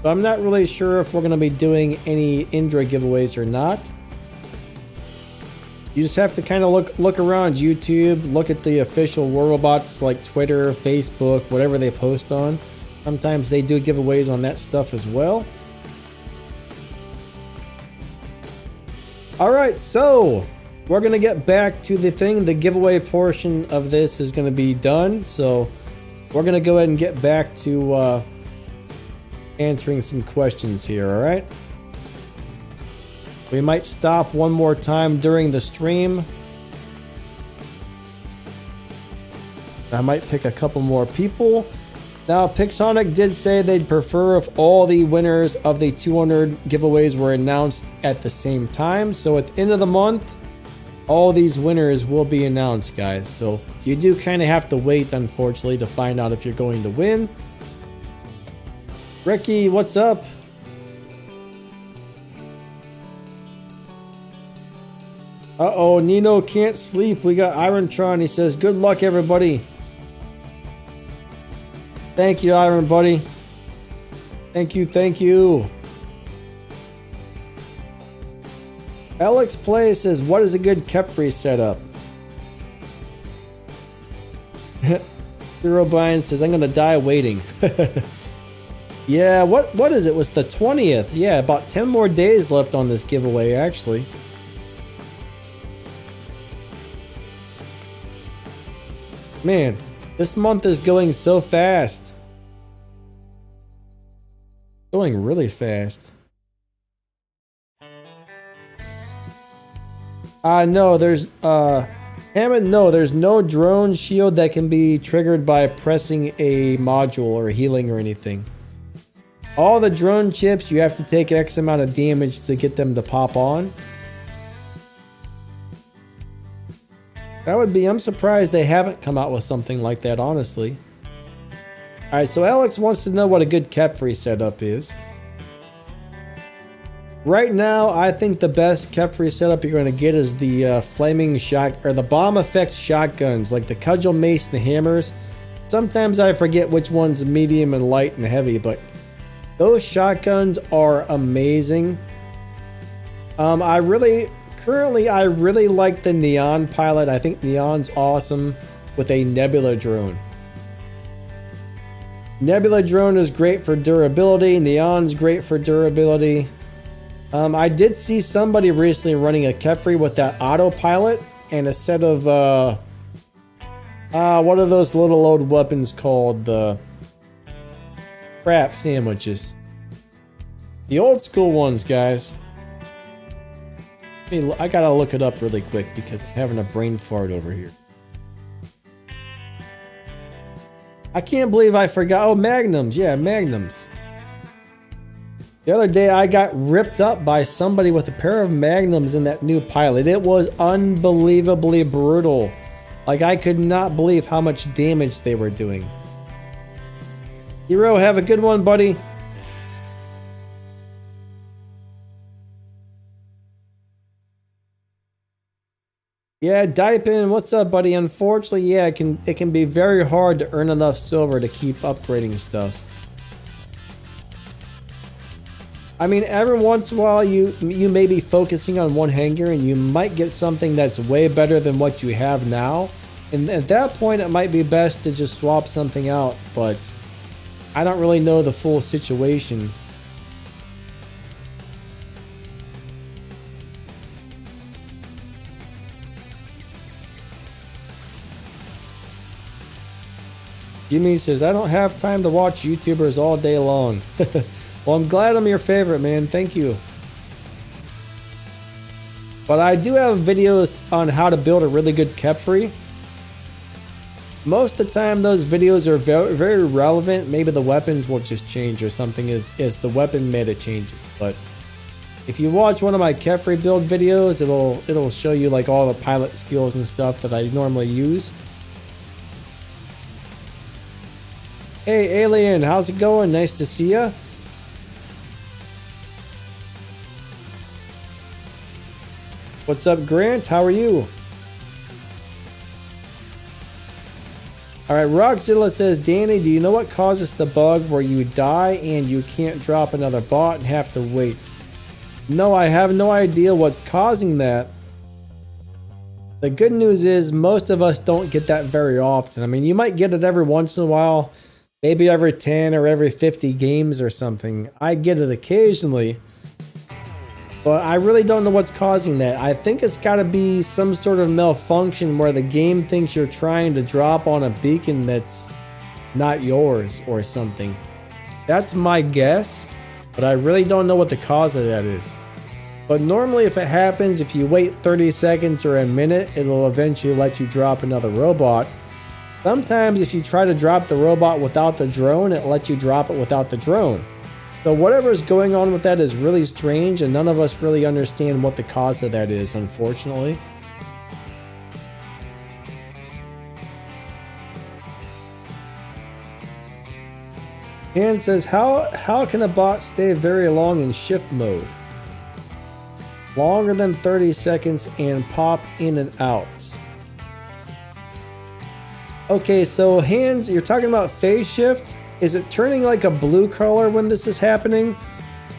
So I'm not really sure if we're going to be doing any Indra giveaways or not. You just have to kind of look around YouTube, look at the official Worldobots like Twitter, Facebook, whatever they post on. Sometimes they do giveaways on that stuff as well. Alright, so we're going to get back to the thing. The giveaway portion of this is going to be done. So we're going to go ahead and get back to answering some questions here, alright? We might stop one more time during the stream. I might pick a couple more people. Now, Pixonic did say they'd prefer if all the winners of the 200 giveaways were announced at the same time. So at the end of the month, all these winners will be announced, guys. So you do kind of have to wait, unfortunately, to find out if you're going to win. Ricky, what's up? Uh-oh, Nino can't sleep. We got Irontron. He says, good luck, everybody. Thank you, Iron Buddy. Thank you, thank you. Alex Play says, what is a good khepri setup? Hero Brian says, I'm gonna die waiting. Yeah, what is it? It was the 20th. Yeah, about 10 more days left on this giveaway, actually. Man, this month is going so fast. Going really fast. No, there's Hammond, no, there's no drone shield that can be triggered by pressing a module or healing or anything. All the drone chips, you have to take X amount of damage to get them to pop on. That would be, I'm surprised they haven't come out with something like that, honestly. Alright, so Alex wants to know what a good khepri setup is. Right now, I think the best khepri setup you're going to get is the flaming shot, or the bomb effect shotguns, like the cudgel mace and the hammers. Sometimes I forget which one's medium and light and heavy, but those shotguns are amazing. I really like the Neon pilot. I think Neon's awesome with a Nebula drone. Nebula drone is great for durability. Neon's great for durability. I did see somebody recently running a khepri with that autopilot and a set of what are those little old weapons called? The crap sandwiches. The old school ones, guys. I gotta look it up really quick because I'm having a brain fart over here. I can't believe I forgot. Oh, Magnums. Yeah, Magnums. The other day I got ripped up by somebody with a pair of Magnums in that new pilot. It was unbelievably brutal. Like, I could not believe how much damage they were doing. Hero, have a good one, buddy. Yeah, Dipin, what's up, buddy? Unfortunately, yeah, it can be very hard to earn enough silver to keep upgrading stuff. I mean, every once in a while you may be focusing on one hangar and you might get something that's way better than what you have now. And at that point, it might be best to just swap something out, but I don't really know the full situation. Jimmy says, I don't have time to watch YouTubers all day long. Well, I'm glad I'm your favorite, man. Thank you. But I do have videos on how to build a really good khepri. Most of the time, those videos are very, very relevant. Maybe the weapons will just change or something as the weapon meta changes. But if you watch one of my khepri build videos, it'll show you like all the pilot skills and stuff that I normally use. Hey, Alien, how's it going? Nice to see ya. What's up, Grant? How are you? Alright, Rockzilla says, Danny, do you know what causes the bug where you die and you can't drop another bot and have to wait? No, I have no idea what's causing that. The good news is most of us don't get that very often. I mean, you might get it every once in a while, maybe every 10 or every 50 games or something. I get it occasionally. But I really don't know what's causing that. I think it's got to be some sort of malfunction where the game thinks you're trying to drop on a beacon that's not yours or something. That's my guess, but I really don't know what the cause of that is. But normally if it happens, if you wait 30 seconds or a minute, it'll eventually let you drop another robot. Sometimes if you try to drop the robot without the drone, it lets you drop it without the drone. So whatever's going on with that is really strange, and none of us really understand what the cause of that is, unfortunately. And says, how can a bot stay very long in shift mode? Longer than 30 seconds and pop in and out. Okay, so Hands, you're talking about phase shift? Is it turning like a blue color when this is happening?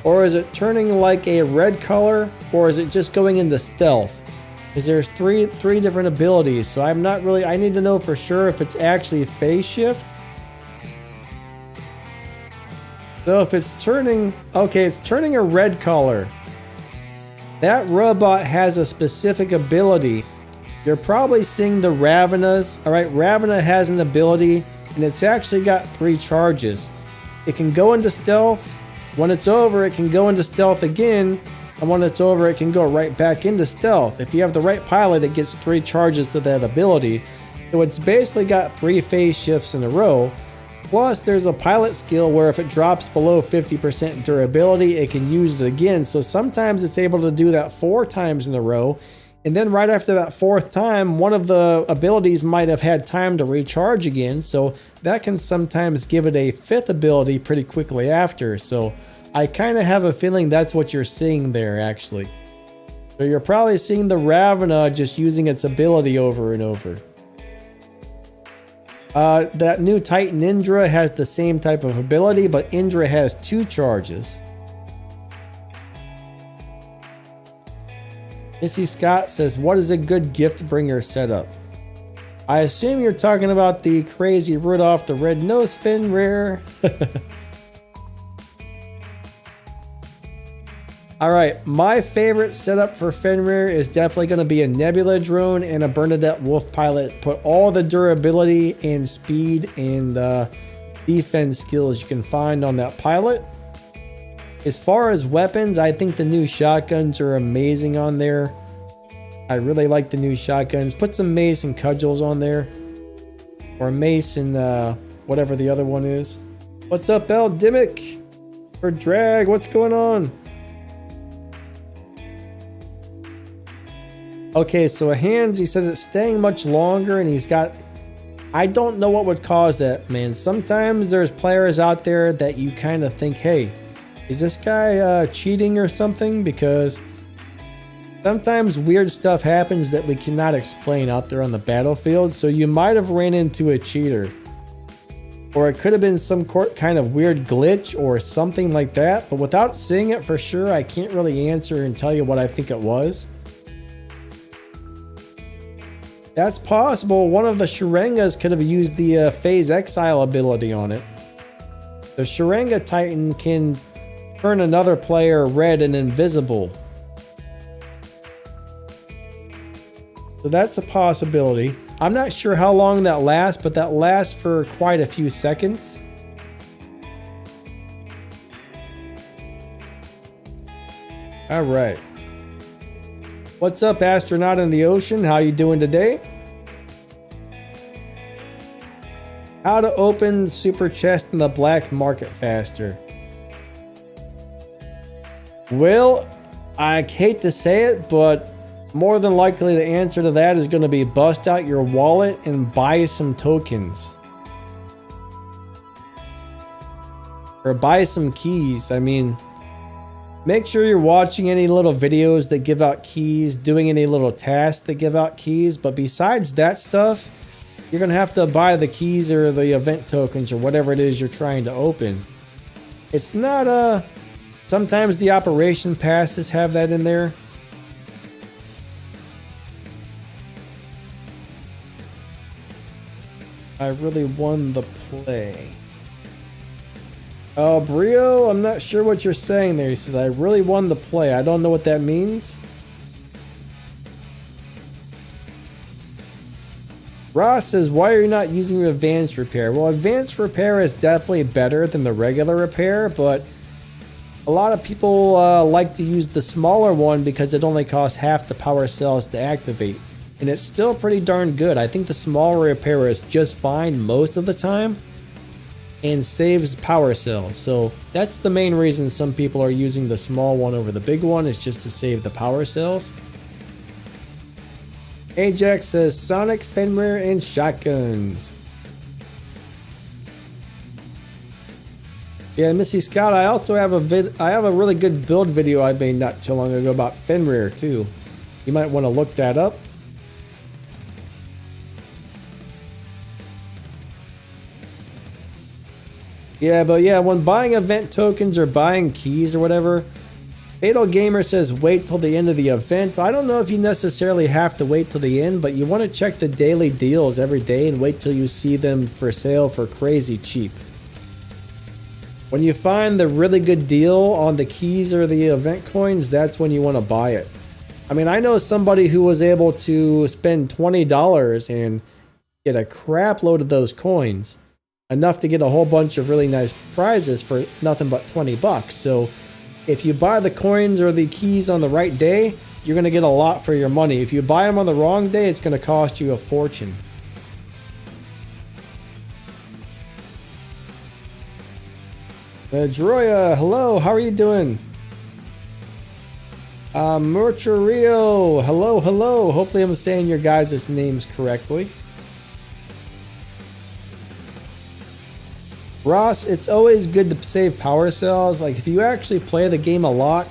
Or is it turning like a red color? Or is it just going into stealth? Because there's three different abilities. So I'm not really, I need to know for sure if it's actually phase shift. So if it's turning, okay, it's turning a red color. That robot has a specific ability. You're probably seeing the Ravena's. Alright, Ravena has an ability, and it's actually got 3 charges. It can go into stealth. When it's over, it can go into stealth again. And when it's over, it can go right back into stealth. If you have the right pilot, it gets 3 charges to that ability. So it's basically got 3 phase shifts in a row. Plus, there's a pilot skill where if it drops below 50% durability, it can use it again. So sometimes it's able to do that 4 times in a row. And then right after that 4th time, one of the abilities might have had time to recharge again. So that can sometimes give it a 5th ability pretty quickly after. So I kind of have a feeling that's what you're seeing there, actually. So you're probably seeing the Ravena just using its ability over and over. That new Titan Indra has the same type of ability, but Indra has 2 charges. Missy Scott says, what is a good gift bringer setup? I assume you're talking about the crazy Rudolph the Red-Nosed Fenrir. Alright, my favorite setup for Fenrir is definitely going to be a Nebula drone and a Bernadette Wolf pilot. Put all the durability and speed and defense skills you can find on that pilot. As far as weapons, I think the new shotguns are amazing on there. I really like the new shotguns. Put some mace and cudgels on there. Or mace and whatever the other one is. What's up, El Dimmick? For Drag, what's going on? Okay, so hands, he says it's staying much longer and he's got... I don't know what would cause that, man. Sometimes there's players out there that you kind of think, hey, is this guy cheating or something? Because sometimes weird stuff happens that we cannot explain out there on the battlefield. So you might have ran into a cheater. Or it could have been some kind of weird glitch or something like that. But without seeing it for sure, I can't really answer and tell you what I think it was. That's possible. One of the Sharengas could have used the Phase Exile ability on it. The Sharenga Titan can turn another player red and invisible. So that's a possibility. I'm not sure how long that lasts, but that lasts for quite a few seconds. All right. What's up, astronaut in the ocean? How you doing today? How to open super chest in the black market faster. Well, I hate to say it, but more than likely the answer to that is going to be bust out your wallet and buy some tokens. Or buy some keys. I mean, make sure you're watching any little videos that give out keys, doing any little tasks that give out keys. But besides that stuff, you're going to have to buy the keys or the event tokens or whatever it is you're trying to open. It's not sometimes the operation passes have that in there. I really won the play. Oh, Brio, I'm not sure what you're saying there. He says, I really won the play. I don't know what that means. Ross says, why are you not using advanced repair? Well, advanced repair is definitely better than the regular repair, but a lot of people like to use the smaller one because it only costs half the power cells to activate. And it's still pretty darn good. I think the smaller repair is just fine most of the time and saves power cells. So that's the main reason some people are using the small one over the big one, is just to save the power cells. Ajax says Sonic, Fenrir, and shotguns. Yeah, Missy Scott, I also have I have a really good build video I made not too long ago about Fenrir too. You might want to look that up. Yeah, but yeah, when buying event tokens or buying keys or whatever, Fatal Gamer says wait till the end of the event. I don't know if you necessarily have to wait till the end, but you want to check the daily deals every day and wait till you see them for sale for crazy cheap. When you find the really good deal on the keys or the event coins, that's when you want to buy it. I mean, I know somebody who was able to spend $20 and get a crap load of those coins, enough to get a whole bunch of really nice prizes for nothing but 20 bucks. So if you buy the coins or the keys on the right day, you're going to get a lot for your money. If you buy them on the wrong day, it's going to cost you a fortune. Droya, hello, how are you doing? Mercurio, hello, hello. Hopefully I'm saying your guys' names correctly. Ross, it's always good to save power cells. Like if you actually play the game a lot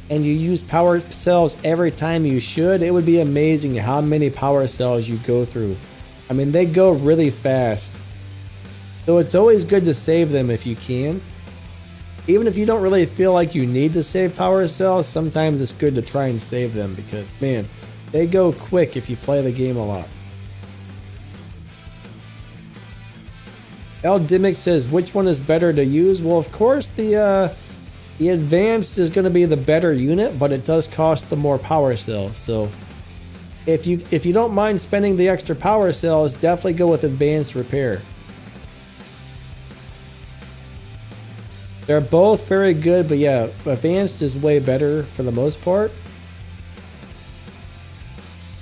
and you use power cells every time you should, it would be amazing how many power cells you go through. I mean, they go really fast. So it's always good to save them if you can. Even if you don't really feel like you need to save power cells, sometimes it's good to try and save them because, man, they go quick if you play the game a lot. L Dimick says, which one is better to use? Well, of course, the advanced is going to be the better unit, but it does cost the more power cells. So if you don't mind spending the extra power cells, definitely go with advanced repair. They're both very good, but yeah, advanced is way better for the most part.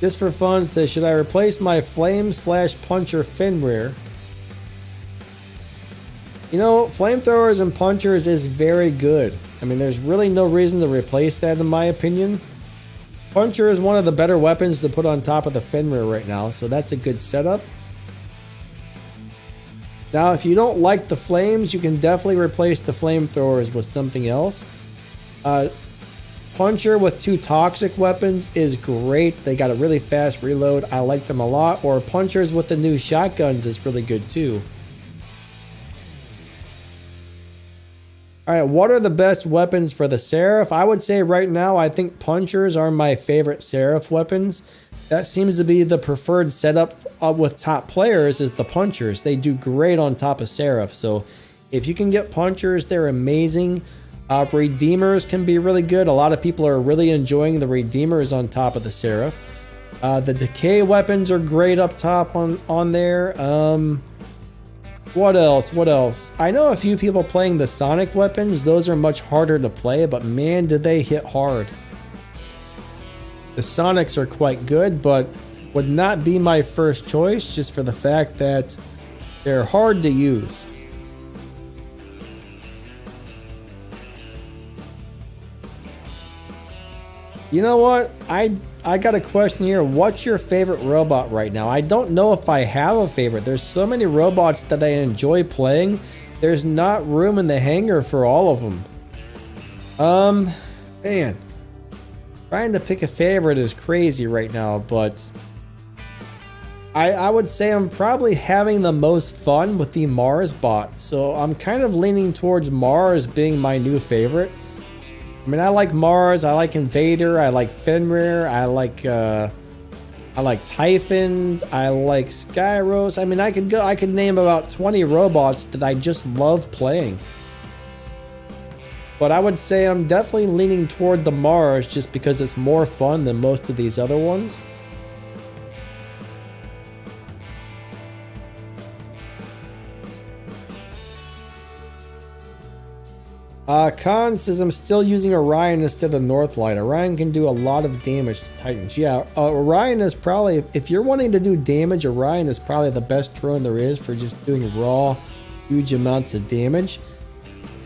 Just for fun, says, should I replace my flame/puncher Fenrir? You know, flamethrowers and punchers is very good. I mean, there's really no reason to replace that in my opinion. Puncher is one of the better weapons to put on top of the Fenrir right now, so that's a good setup. Now, if you don't like the flames, you can definitely replace the flamethrowers with something else. Puncher with 2 toxic weapons is great. They got a really fast reload. I like them a lot. Or punchers with the new shotguns is really good too. Alright, what are the best weapons for the Seraph? I would say right now, I think punchers are my favorite Seraph weapons. That seems to be the preferred setup with top players is the punchers. They do great on top of Seraph. So if you can get punchers, they're amazing. Redeemers can be really good. A lot of people are really enjoying the Redeemers on top of the Seraph. The decay weapons are great up top on there. What else? I know a few people playing the Sonic weapons. Those are much harder to play, but man, did they hit hard. The Sonics are quite good, but would not be my first choice just for the fact that they're hard to use. You know what? I got a question here. What's your favorite robot right now? I don't know if I have a favorite. There's so many robots that I enjoy playing. There's not room in the hangar for all of them. Man. Trying to pick a favorite is crazy right now, but I would say I'm probably having the most fun with the Mars bot. So I'm kind of leaning towards Mars being my new favorite. I mean, I like Mars, I like Invader, I like Fenrir, I like Typhons, I like Skyros. I mean, I could name about 20 robots that I just love playing. But I would say I'm definitely leaning toward the Mars just because it's more fun than most of these other ones. Khan says I'm still using Orion instead of Northlight. Orion can do a lot of damage to Titans. Yeah, Orion is probably, if you're wanting to do damage, Orion is probably the best drone there is for just doing raw, huge amounts of damage.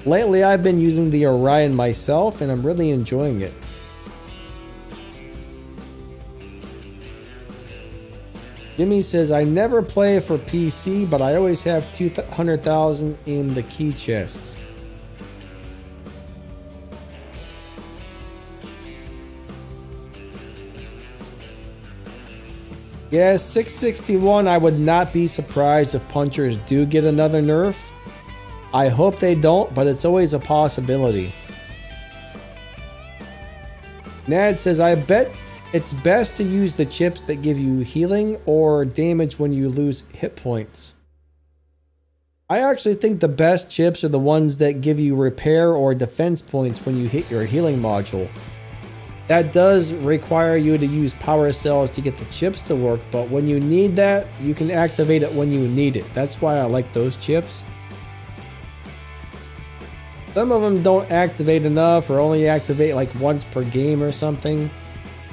Lately, I've been using the Orion myself, and I'm really enjoying it. Jimmy says, I never play for PC, but I always have 200,000 in the key chests. Yeah, 661, I would not be surprised if punchers do get another nerf. I hope they don't, but it's always a possibility. Nad says, I bet it's best to use the chips that give you healing or damage when you lose hit points. I actually think the best chips are the ones that give you repair or defense points when you hit your healing module. That does require you to use power cells to get the chips to work, but when you need that, you can activate it when you need it. That's why I like those chips. Some of them don't activate enough or only activate like once per game or something.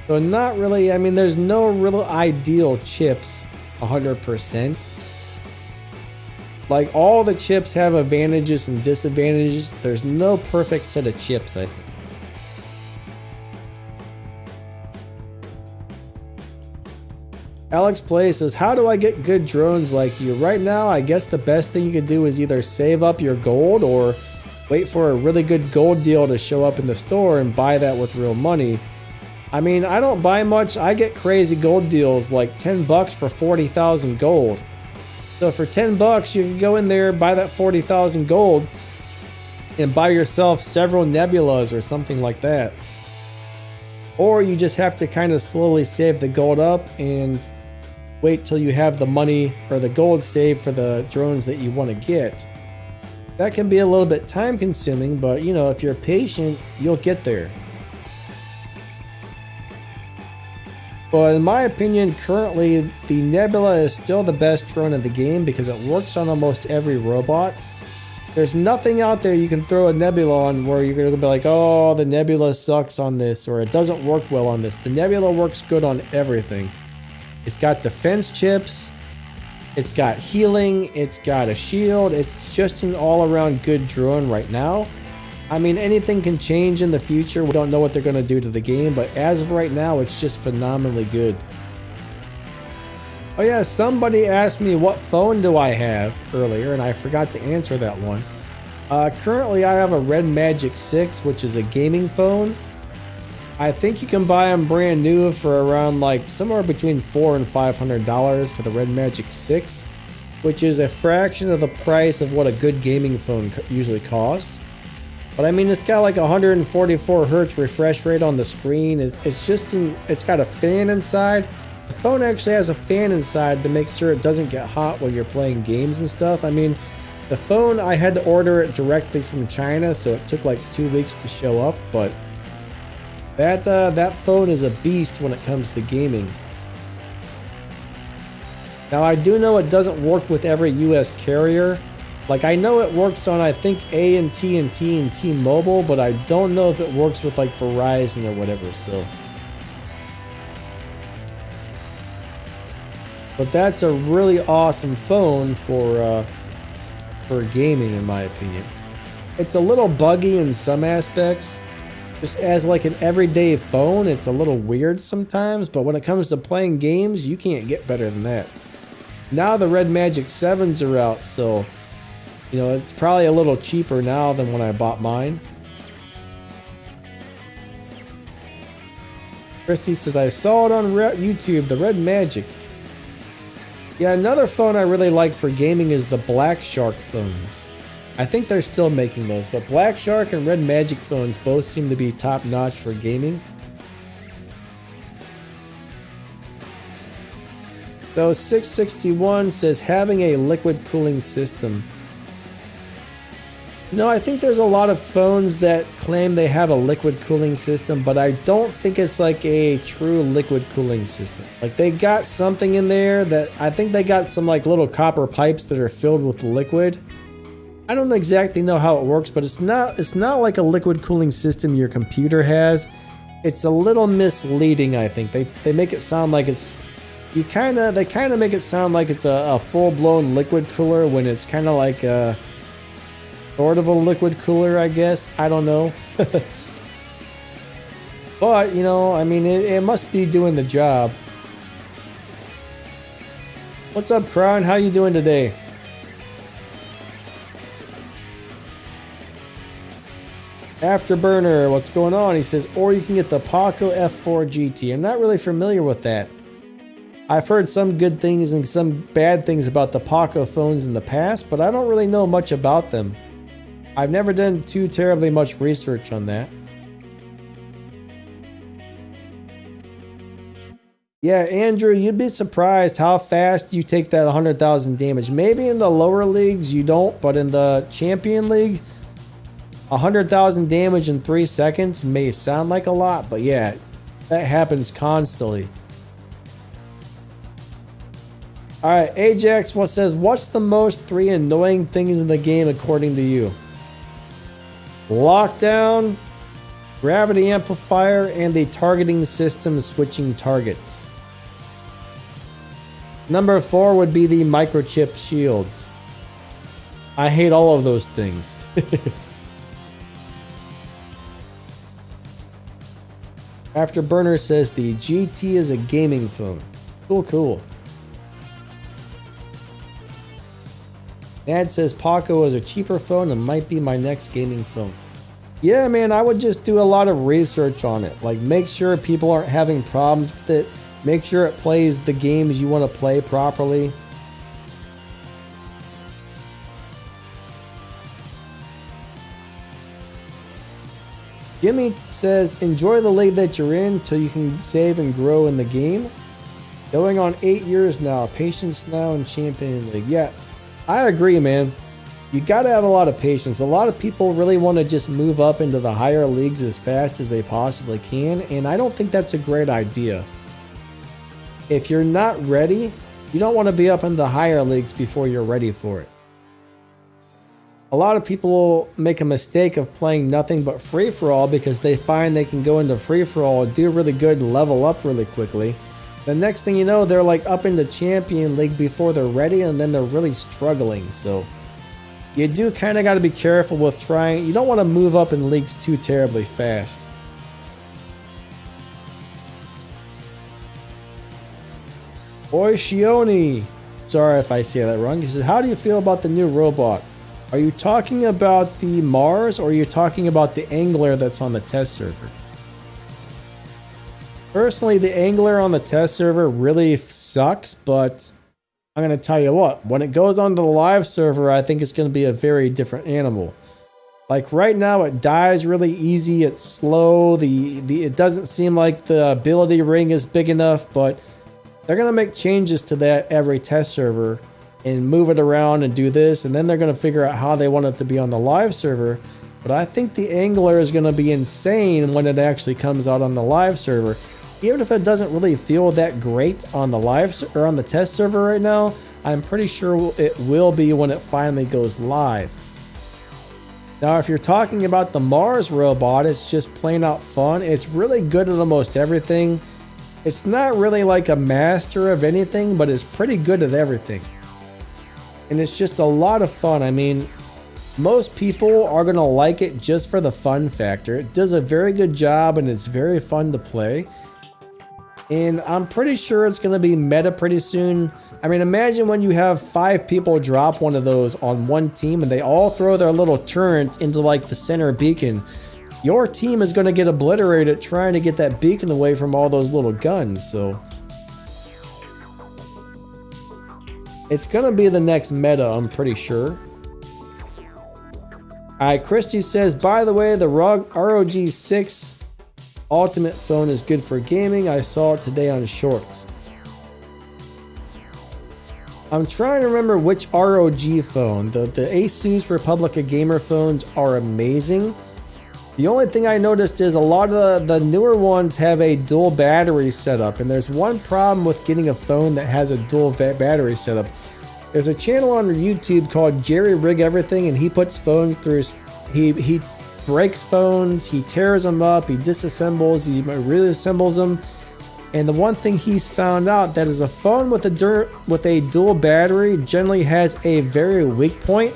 So not really, I mean, there's no real ideal chips 100%. Like all the chips have advantages and disadvantages. There's no perfect set of chips, I think. Alex Play says, how do I get good drones like you? Right now, I guess the best thing you can do is either save up your gold or wait for a really good gold deal to show up in the store and buy that with real money. I mean, I don't buy much. I get crazy gold deals like 10 bucks for 40,000 gold. So for 10 bucks, you can go in there, buy that 40,000 gold and buy yourself several nebulas or something like that. Or you just have to kind of slowly save the gold up and wait till you have the money or the gold saved for the drones that you want to get. That can be a little bit time consuming, but you know, if you're patient, you'll get there. But in my opinion, currently, the Nebula is still the best drone in the game because it works on almost every robot. There's nothing out there you can throw a Nebula on where you're going to be like, oh, the Nebula sucks on this, or it doesn't work well on this. The Nebula works good on everything. It's got defense chips, it's got healing, it's got a shield. It's just an all-around good drone right now. I mean, anything can change in the future. We don't know what they're going to do to the game, but as of right now, it's just phenomenally good. Oh yeah, somebody asked me what phone do I have earlier, and I forgot to answer that one. Currently, I have a Red Magic 6, which is a gaming phone. I think you can buy them brand new for around like somewhere between $400 and $500 for the Red Magic 6, which is a fraction of the price of what a good gaming phone usually costs. But I mean, it's got like 144 hertz refresh rate on the screen. It's got a fan inside. The phone actually has a fan inside to make sure it doesn't get hot when you're playing games and stuff. I mean, the phone, I had to order it directly from China, so it took like 2 weeks to show up. But that phone is a beast when it comes to gaming. Now, I do know it doesn't work with every US carrier. Like, I know it works on, I think, AT&T and T-Mobile, but I don't know if it works with, like, Verizon or whatever, so. But that's a really awesome phone for gaming, in my opinion. It's a little buggy in some aspects. Just as, like, an everyday phone, it's a little weird sometimes, but when it comes to playing games, you can't get better than that. Now the Red Magic 7s are out, so... you know, it's probably a little cheaper now than when I bought mine. Christy says, I saw it on YouTube, the Red Magic. Yeah, another phone I really like for gaming is the Black Shark phones. I think they're still making those, but Black Shark and Red Magic phones both seem to be top notch for gaming. So 661 says, having a liquid cooling system. No, I think there's a lot of phones that claim they have a liquid cooling system, but I don't think it's like a true liquid cooling system. Like, they got something in there that I think they got some like little copper pipes that are filled with liquid. I don't exactly know how it works, but it's not like a liquid cooling system your computer has. It's a little misleading, I think. They make it sound like it's they kind of make it sound like it's a full-blown liquid cooler when it's kind of like a sort of a liquid cooler, I guess. I don't know. But, you know, I mean, it must be doing the job. What's up, Crown? How you doing today? Afterburner, what's going on? He says, or you can get the Paco F4 GT. I'm not really familiar with that. I've heard some good things and some bad things about the Paco phones in the past, but I don't really know much about them. I've never done too terribly much research on that. Yeah, Andrew, you'd be surprised how fast you take that 100,000 damage. Maybe in the lower leagues you don't, but in the Champion League, 100,000 damage in 3 seconds may sound like a lot, but yeah, that happens constantly. Alright, Ajax says, what's the most 3 annoying things in the game according to you? Lockdown, gravity amplifier, and the targeting system switching targets. Number 4 would be the microchip shields. I hate all of those things. Afterburner says the GT is a gaming phone. Cool. Nad says Paco is a cheaper phone and might be my next gaming phone. Yeah, man, I would just do a lot of research on it. Like, make sure people aren't having problems with it. Make sure it plays the games you want to play properly. Jimmy says, enjoy the league that you're in till you can save and grow in the game. Going on 8 years now. Patience now in Champion League. Yeah, I agree, man. You got to have a lot of patience. A lot of people really want to just move up into the higher leagues as fast as they possibly can, and I don't think that's a great idea. If you're not ready, you don't want to be up in the higher leagues before you're ready for it. A lot of people make a mistake of playing nothing but free-for-all because they find they can go into free-for-all, do really good, and level up really quickly. The next thing you know, they're like up into Champion League before they're ready, and then they're really struggling. So you do kind of got to be careful with trying. You don't want to move up in leagues too terribly fast. Oishioni, sorry if I say that wrong. He says, how do you feel about the new robot? Are you talking about the Mars or are you talking about the Angler that's on the test server? Personally, the Angler on the test server really sucks, but I'm going to tell you what, when it goes onto the live server, I think it's going to be a very different animal. Like right now, it dies really easy, it's slow, it doesn't seem like the ability ring is big enough, but they're going to make changes to that every test server and move it around and do this, and then they're going to figure out how they want it to be on the live server. But I think the Angler is going to be insane when it actually comes out on the live server. Even if it doesn't really feel that great on the live or on the test server right now, I'm pretty sure it will be when it finally goes live. Now, if you're talking about the Mars robot, it's just plain out fun. It's really good at almost everything. It's not really like a master of anything, but it's pretty good at everything. And it's just a lot of fun. I mean, most people are going to like it just for the fun factor. It does a very good job and it's very fun to play. And I'm pretty sure it's going to be meta pretty soon. I mean, imagine when you have 5 people drop one of those on one team and they all throw their little turret into like the center beacon. Your team is going to get obliterated trying to get that beacon away from all those little guns. So it's going to be the next meta, I'm pretty sure. Alright, Christy says, by the way, the ROG 6 Ultimate phone is good for gaming. I saw it today on Shorts. I'm trying to remember which ROG phone. The Asus Republica Gamer phones are amazing. The only thing I noticed is a lot of the newer ones have a dual battery setup, and there's one problem with getting a phone that has a dual battery setup. There's a channel on YouTube called Jerry Rig Everything, and he puts phones through. He breaks phones, he tears them up, he disassembles, he reassembles them. And the one thing he's found out that is a phone with a dual battery generally has a very weak point.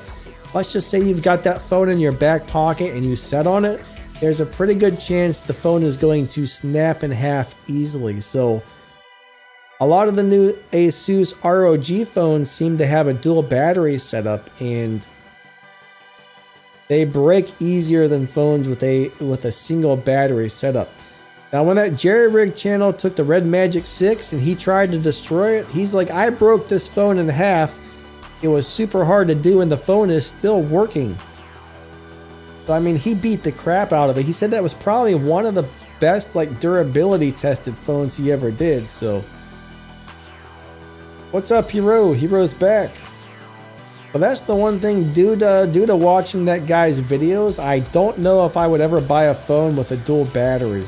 Let's just say you've got that phone in your back pocket and you set on it. There's a pretty good chance the phone is going to snap in half easily. So a lot of the new Asus ROG phones seem to have a dual battery setup, and they break easier than phones with a single battery setup. Now, when that Jerry Rig channel took the Red Magic 6 and he tried to destroy it, he's like, I broke this phone in half. It was super hard to do and the phone is still working. So, I mean, he beat the crap out of it. He said that was probably one of the best, like, durability tested phones he ever did, so. What's up, Hero? Hero's back. Well, that's the one thing, due to watching that guy's videos, I don't know if I would ever buy a phone with a dual battery.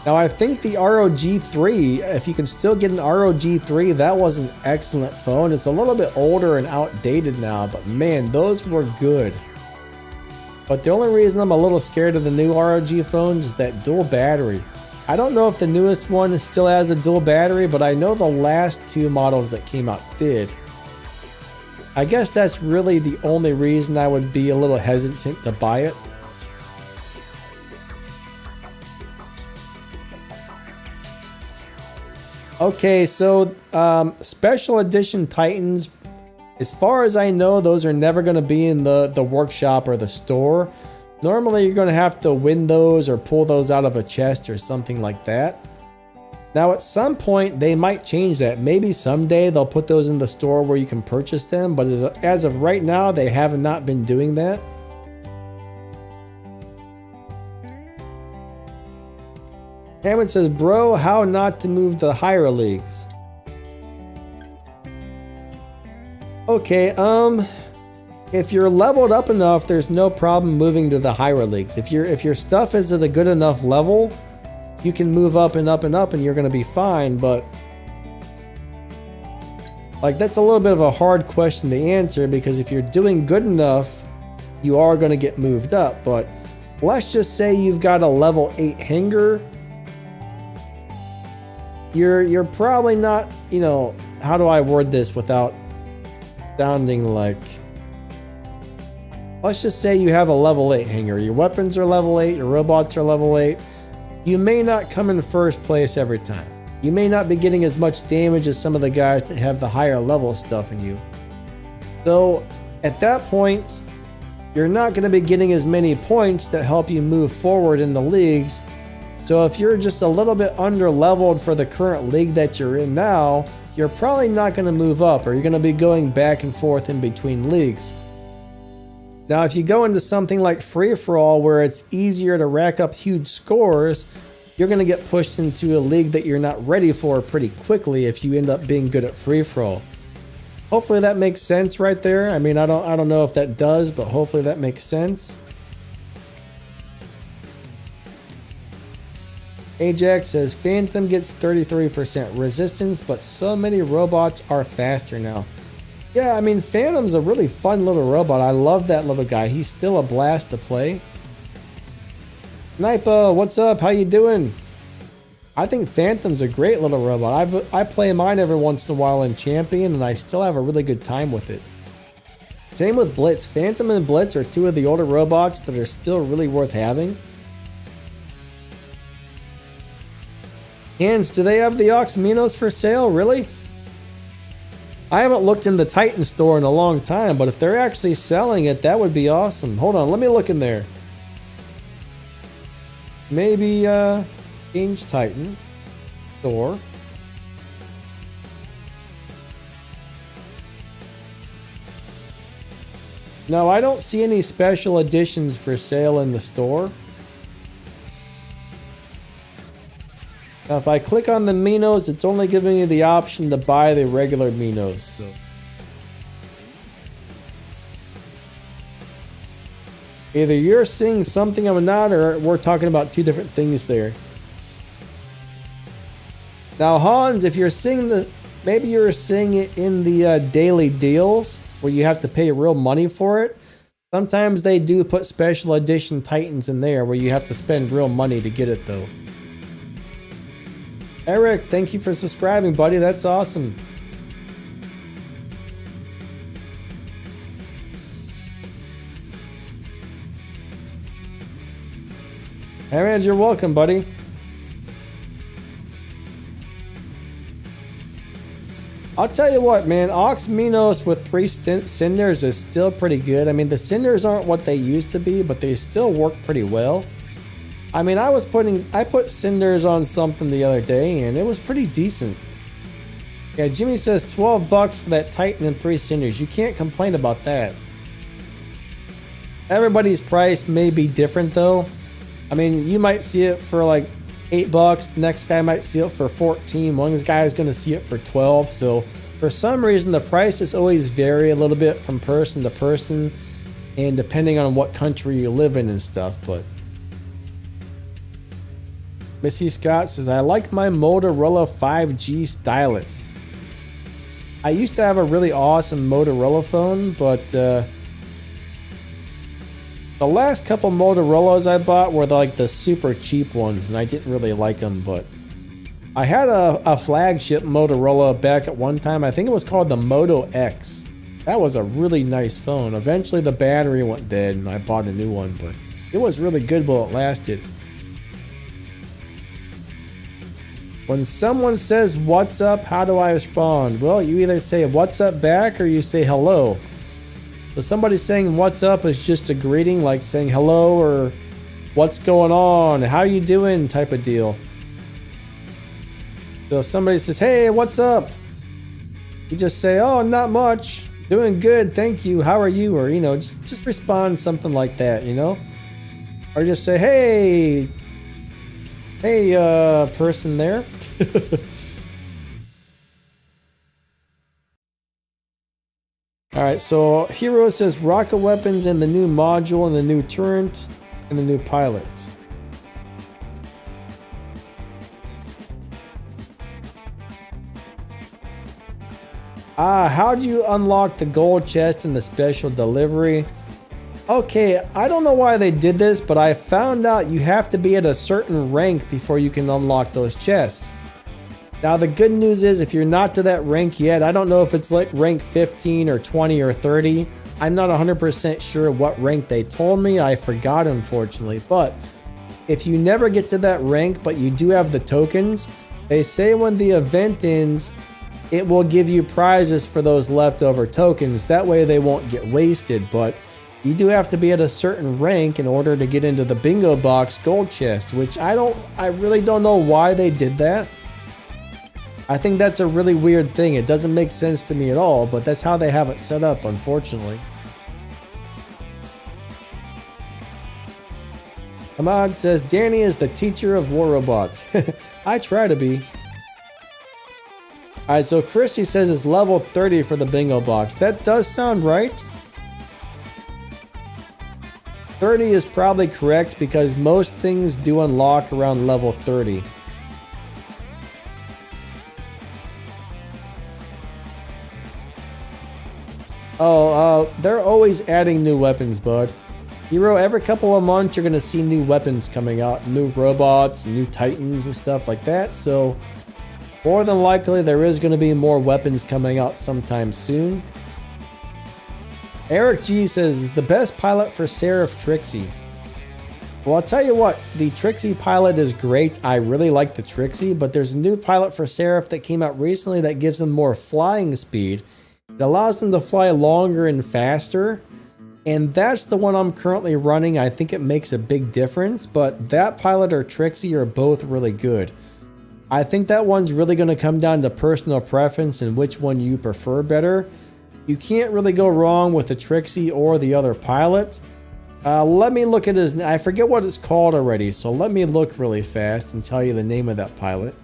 Now, I think the ROG 3, if you can still get an ROG 3, that was an excellent phone. It's a little bit older and outdated now, but man, those were good. But the only reason I'm a little scared of the new ROG phones is that dual battery. I don't know if the newest one still has a dual battery, but I know the last two models that came out did. I guess that's really the only reason I would be a little hesitant to buy it. Okay, so special edition Titans, as far as I know, those are never going to be in the workshop or the store. Normally you're going to have to win those or pull those out of a chest or something like that. Now at some point they might change that. Maybe someday they'll put those in the store where you can purchase them, but as of right now they have not been doing that. Hammond says, bro, how not to move the higher leagues? Okay, if you're leveled up enough, there's no problem moving to the higher leagues. If your stuff is at a good enough level, you can move up and up and up and you're going to be fine, but like that's a little bit of a hard question to answer, because if you're doing good enough, you are going to get moved up. But let's just say you've got a level 8 hanger. You're probably not, you know, how do I word this without sounding like, let's just say you have a level 8 hanger. Your weapons are level 8, your robots are level 8. You may not come in first place every time. You may not be getting as much damage as some of the guys that have the higher level stuff in you. So at that point, you're not going to be getting as many points that help you move forward in the leagues. So if you're just a little bit under leveled for the current league that you're in now, you're probably not going to move up, or you're going to be going back and forth in between leagues. Now, if you go into something like free-for-all where it's easier to rack up huge scores, you're going to get pushed into a league that you're not ready for pretty quickly if you end up being good at free-for-all. Hopefully that makes sense right there. I mean, I don't know if that does, but hopefully that makes sense. Ajax says, Phantom gets 33% resistance, but so many robots are faster now. Yeah, I mean, Phantom's a really fun little robot. I love that little guy. He's still a blast to play. Snipa, what's up? How you doing? I think Phantom's a great little robot. I play mine every once in a while in Champion, and I still have a really good time with it. Same with Blitz. Phantom and Blitz are two of the older robots that are still really worth having. Hands, do they have the Ox Minos for sale? Really? I haven't looked in the Titan store in a long time, but if they're actually selling it, that would be awesome. Hold on, let me look in there. Maybe change Titan store. No, I don't see any special editions for sale in the store. Now, if I click on the Minos, it's only giving me the option to buy the regular Minos. So. Either you're seeing something I'm not, or we're talking about two different things there. Now, Hans, if you're seeing maybe you're seeing it in the daily deals where you have to pay real money for it. Sometimes they do put special edition Titans in there where you have to spend real money to get it, though. Eric, thank you for subscribing, buddy. That's awesome. Aaron, you're welcome, buddy. I'll tell you what, man. Ox Minos with 3 cinders is still pretty good. I mean, the cinders aren't what they used to be, but they still work pretty well. I mean, I put cinders on something the other day, and it was pretty decent. Yeah, Jimmy says $12 for that Titan and 3 cinders. You can't complain about that. Everybody's price may be different though. I mean, you might see it for like $8. The next guy might see it for 14. One guy is going to see it for 12. So for some reason, the prices always vary a little bit from person to person, and depending on what country you live in and stuff. But Missy Scott says, I like my Motorola 5G stylus. I used to have a really awesome Motorola phone, but the last couple Motorola's I bought were like the super cheap ones, and I didn't really like them. But I had a flagship Motorola back at one time. I think it was called the Moto X. That was a really nice phone. Eventually the battery went dead and I bought a new one, but it was really good while it lasted. When someone says what's up, how do I respond? Well, you either say what's up back or you say hello. So somebody saying what's up is just a greeting, like saying hello or what's going on, how you doing type of deal. So if somebody says, hey, what's up? You just say, oh, not much. Doing good, thank you. How are you? Or, you know, just respond something like that, you know? Or just say, hey, person there. Alright, so Hero says rocket weapons and the new module and the new turret and the new pilots. How do you unlock the gold chest in the special delivery? Okay, I don't know why they did this, but I found out you have to be at a certain rank before you can unlock those chests. Now the good news is if you're not to that rank yet, I don't know if it's like rank 15 or 20 or 30. I'm not 100% sure what rank they told me. I forgot, unfortunately. But if you never get to that rank, but you do have the tokens, they say when the event ends, it will give you prizes for those leftover tokens. That way they won't get wasted, but you do have to be at a certain rank in order to get into the bingo box gold chest, which I really don't know why they did that. I think that's a really weird thing. It doesn't make sense to me at all, but that's how they have it set up, unfortunately. Ahmad says, Danny is the teacher of war robots. I try to be. Alright, so Christy says it's level 30 for the bingo box. That does sound right. 30 is probably correct because most things do unlock around level 30. They're always adding new weapons, bud. Hero, every couple of months you're going to see new weapons coming out. New robots, new titans and stuff like that. So, more than likely there is going to be more weapons coming out sometime soon. Eric G says, the best pilot for Seraph Trixie. Well, I'll tell you what, the Trixie pilot is great. I really like the Trixie, but there's a new pilot for Seraph that came out recently that gives them more flying speed. It allows them to fly longer and faster, and that's the one I'm currently running. I think it makes a big difference, but that pilot or Trixie are both really good. I think that one's really going to come down to personal preference and which one you prefer better. You can't really go wrong with the Trixie or the other pilot. Let me look at his... I forget what it's called already, so let me look really fast and tell you the name of that pilot.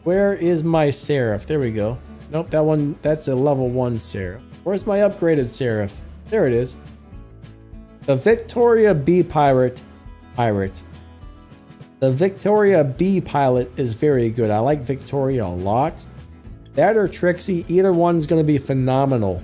Where is my Seraph? There we go. Nope, that one, that's a level 1 Seraph. Where's my upgraded Seraph? There it is. The Victoria B Pirate. The Victoria B pilot is very good. I like Victoria a lot. That or Trixie, either one's going to be phenomenal.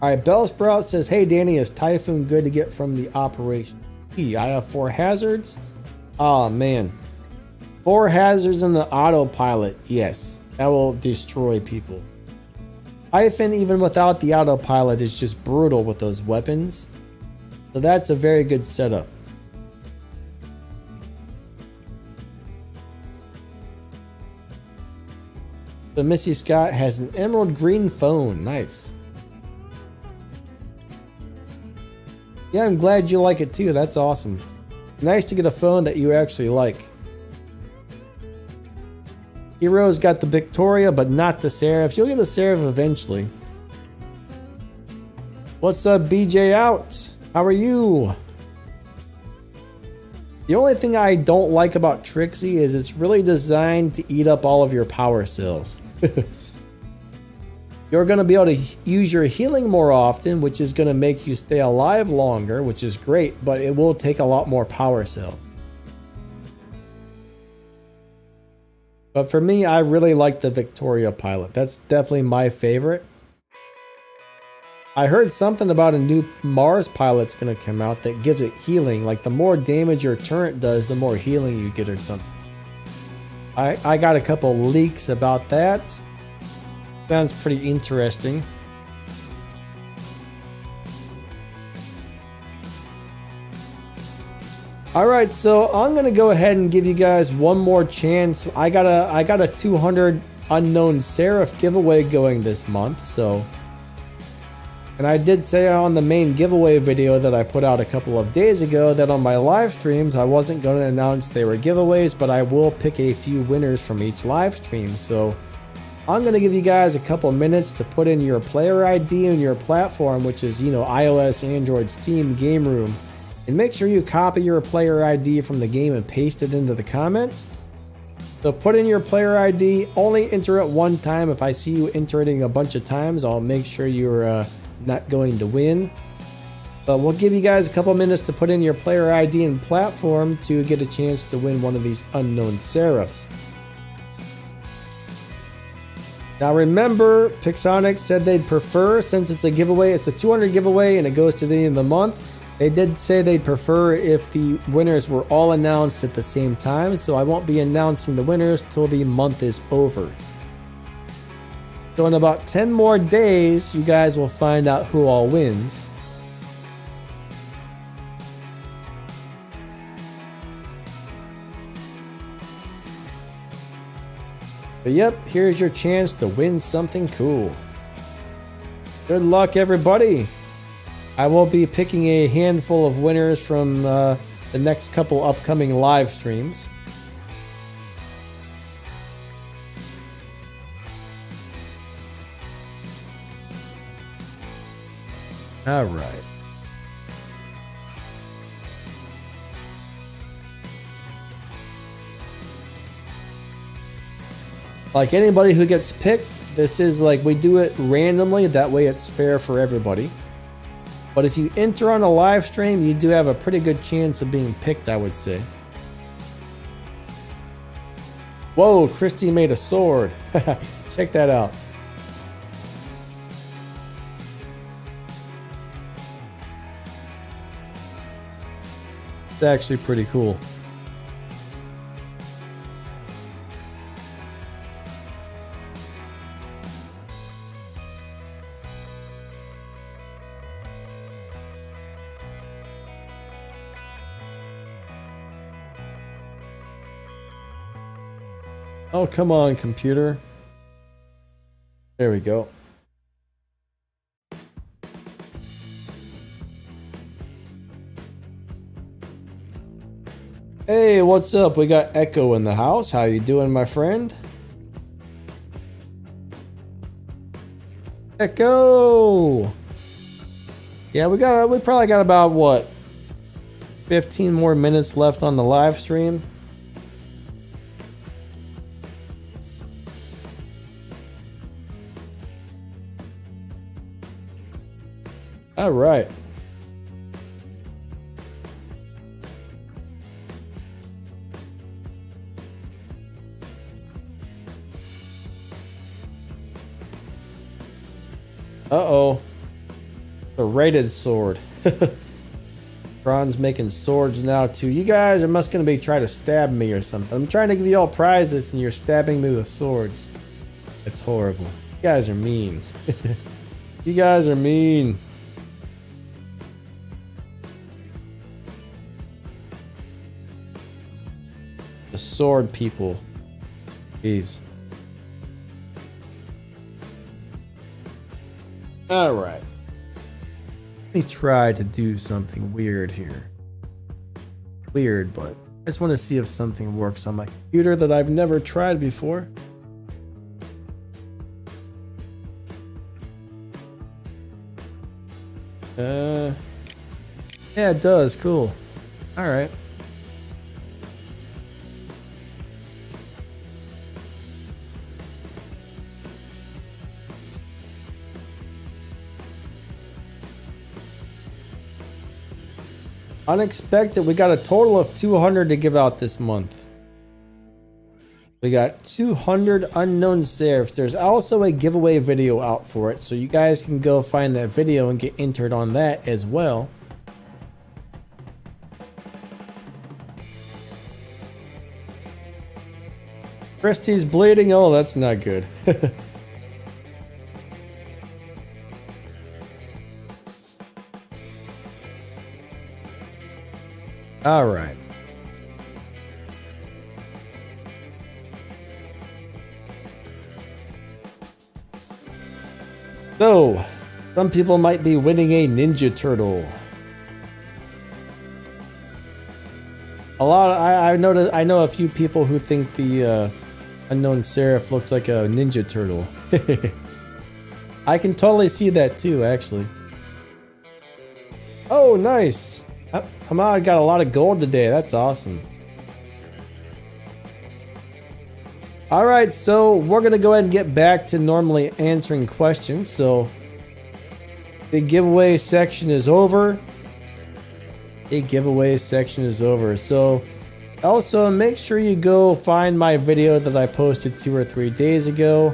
Alright, Bellsprout says, hey Danny, is Typhoon good to get from the operation? I have 4 hazards. Oh man. 4 hazards in the autopilot. Yes, that will destroy people. Typhon, even without the autopilot, is just brutal with those weapons. So that's a very good setup. So Missy Scott has an emerald green phone. Nice. Yeah, I'm glad you like it too. That's awesome. Nice to get a phone that you actually like. Heroes got the Victoria, but not the Seraph. You'll get the Seraph eventually. What's up, BJ Out? How are you? The only thing I don't like about Trixie is it's really designed to eat up all of your power cells. You're going to be able to use your healing more often, which is going to make you stay alive longer, which is great, but it will take a lot more power cells. But for me, I really like the Victoria pilot. That's definitely my favorite. I heard something about a new Mars pilot's going to come out that gives it healing. Like the more damage your turret does, the more healing you get or something. I got a couple leaks about that. Sounds pretty interesting. Alright, so I'm gonna go ahead and give you guys one more chance. I got a 200 unknown Seraph giveaway going this month, so. And I did say on the main giveaway video that I put out a couple of days ago that on my live streams I wasn't going to announce they were giveaways, but I will pick a few winners from each live stream. So I'm going to give you guys a couple minutes to put in your player ID in your platform, which is, you know, iOS, Android, Steam, Game Room. And make sure you copy your player ID from the game and paste it into the comments. So put in your player ID, only enter it one time. If I see you entering a bunch of times, I'll make sure you're not going to win. But we'll give you guys a couple minutes to put in your player ID and platform to get a chance to win one of these unknown Seraphs. Now remember, Pixonic said they'd prefer, since it's a giveaway, it's a 200 giveaway and it goes to the end of the month. They did say they'd prefer if the winners were all announced at the same time, so I won't be announcing the winners till the month is over. So in about 10 more days, you guys will find out who all wins. But yep, here's your chance to win something cool. Good luck, everybody. I will be picking a handful of winners from the next couple upcoming live streams. All right. Like anybody who gets picked, this is like we do it randomly. That way it's fair for everybody. But if you enter on a live stream, you do have a pretty good chance of being picked, I would say. Whoa, Christy made a sword. Check that out. It's actually pretty cool. Oh, come on, computer. There we go. Hey, what's up? We got Echo in the house. How you doing, my friend? Echo! Yeah, we probably got about, what, 15 more minutes left on the live stream. All right. Uh-oh. The rated sword. Ron's making swords now too. You guys are must gonna be trying to stab me or something. I'm trying to give you all prizes and you're stabbing me with swords. It's horrible. You guys are mean. You guys are mean. The sword people. Jeez. All right. Let me try to do something weird here. Weird, but I just want to see if something works on my computer that I've never tried before. Yeah, it does. Cool. All right. Unexpected. We got a total of 200 to give out this month. We got 200 unknown serifs. There's also a giveaway video out for it, so you guys can go find that video and get entered on that as well. Christie's bleeding. Oh, that's not good. All right. So, some people might be winning a Ninja Turtle. I know a few people who think the unknown serif looks like a Ninja Turtle. I can totally see that too, actually. Oh, nice. Hamad got a lot of gold today. That's awesome. Alright, so we're going to go ahead and get back to normally answering questions. So, the giveaway section is over. So, also make sure you go find my video that I posted 2 or 3 days ago.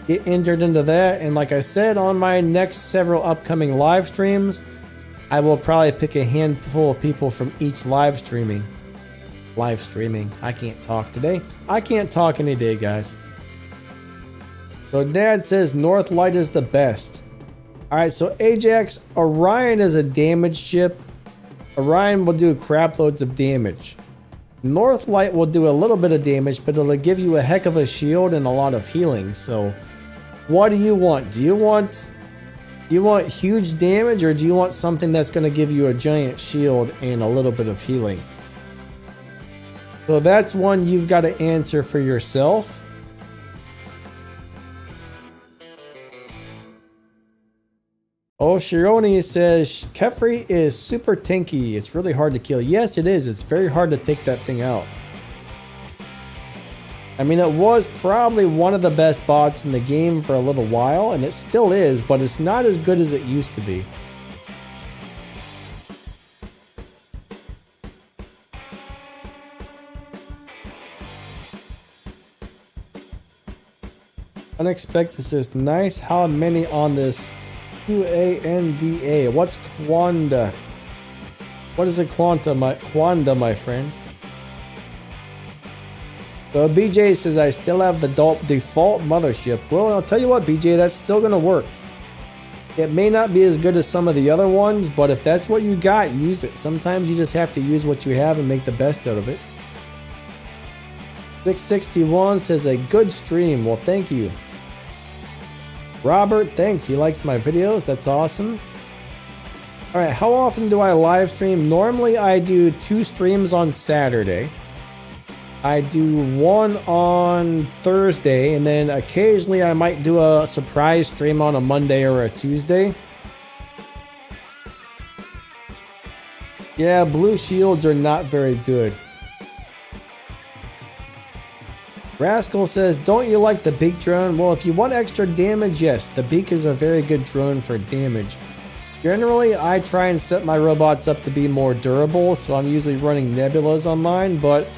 Get entered into that. And like I said, on my next several upcoming live streams, I will probably pick a handful of people from each live streaming. I can't talk today. I can't talk any day, guys. So Dad says Northlight is the best. Alright, so Ajax, Orion is a damage ship. Orion will do crap loads of damage. Northlight will do a little bit of damage, but it'll give you a heck of a shield and a lot of healing. So what do you want? Do you want huge damage, or do you want something that's going to give you a giant shield and a little bit of healing? So that's one you've got to answer for yourself. Oh, Shironi says, Khepri is super tanky. It's really hard to kill. Yes, it is. It's very hard to take that thing out. I mean, it was probably one of the best bots in the game for a little while, and it still is, but it's not as good as it used to be. Unexpected says, nice. How many on this? Quanda. What's Quanda? What is a Quanda, my friend? So BJ says, I still have the default mothership. Well, I'll tell you what, BJ, that's still going to work. It may not be as good as some of the other ones, but if that's what you got, use it. Sometimes you just have to use what you have and make the best out of it. 661 says, a good stream. Well, thank you. Robert, thanks. He likes my videos. That's awesome. Alright, how often do I live stream? Normally I do 2 streams on Saturday. I do 1 on Thursday, and then occasionally I might do a surprise stream on a Monday or a Tuesday. Yeah, blue shields are not very good. Rascal says, don't you like the beak drone? Well, if you want extra damage, yes, the beak is a very good drone for damage. Generally, I try and set my robots up to be more durable, so I'm usually running nebulas on mine, but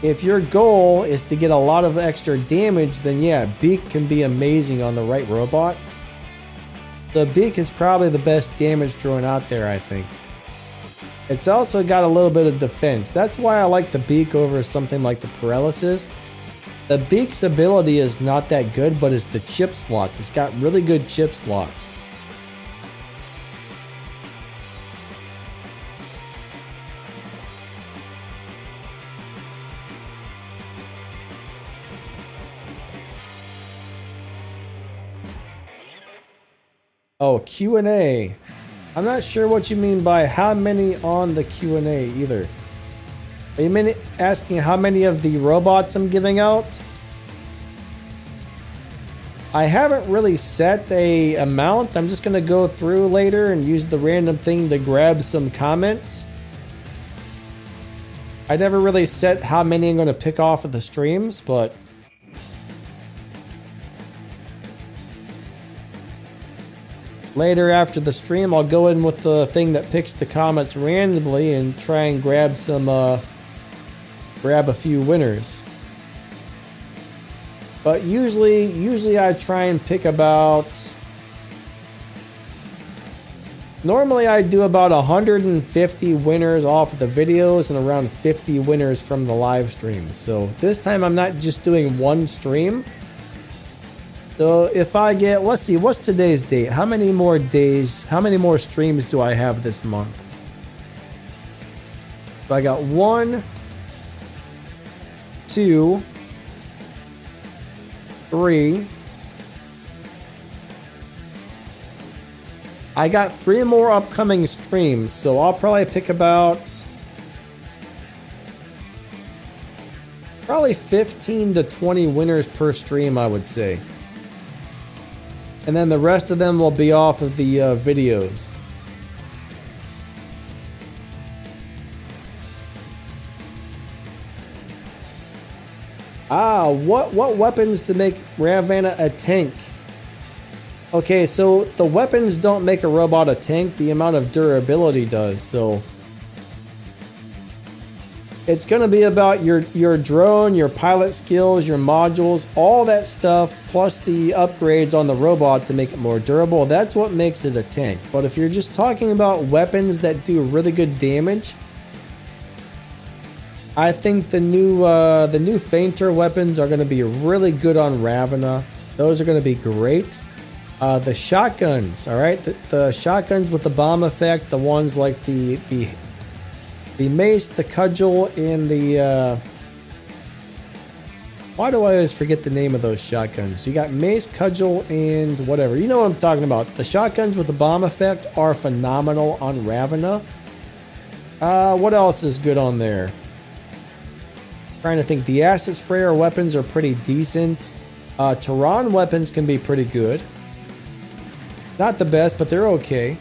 if your goal is to get a lot of extra damage, then yeah, beak can be amazing on the right robot. The beak is probably the best damage drone out there, I think. It's also got a little bit of defense. That's why I like the beak over something like the paralysis. The beak's ability is not that good, but it's the chip slots. It's got really good chip slots. Oh, Q&A. I'm not sure what you mean by how many on the Q&A either. Are you asking how many of the robots I'm giving out? I haven't really set a amount. I'm just gonna go through later and use the random thing to grab some comments. I never really set how many I'm gonna pick off of the streams, but later after the stream, I'll go in with the thing that picks the comments randomly and try and grab some, grab a few winners. But usually I try and pick about... Normally I do about 150 winners off of the videos and around 50 winners from the live streams. So this time I'm not just doing one stream. So if I get, let's see, what's today's date? How many more days, how many more streams do I have this month? So I got 1, 2, 3. I got 3 more upcoming streams, so I'll probably pick about probably 15 to 20 winners per stream, I would say. And then the rest of them will be off of the videos. What weapons to make Ravana a tank? Okay, so the weapons don't make a robot a tank, the amount of durability does, so it's going to be about your drone, your pilot skills, your modules, all that stuff, plus the upgrades on the robot to make it more durable. That's what makes it a tank. But if you're just talking about weapons that do really good damage, I think the new Fainter weapons are going to be really good on Ravana. Those are going to be great. The shotguns, all right? The shotguns with the bomb effect, the ones like the mace, the cudgel, and the... why do I always forget the name of those shotguns? You got mace, cudgel, and whatever. You know what I'm talking about. The shotguns with the bomb effect are phenomenal on Ravana. What else is good on there? Trying to think. The acid sprayer weapons are pretty decent. Tehran weapons can be pretty good. Not the best, but they're okay.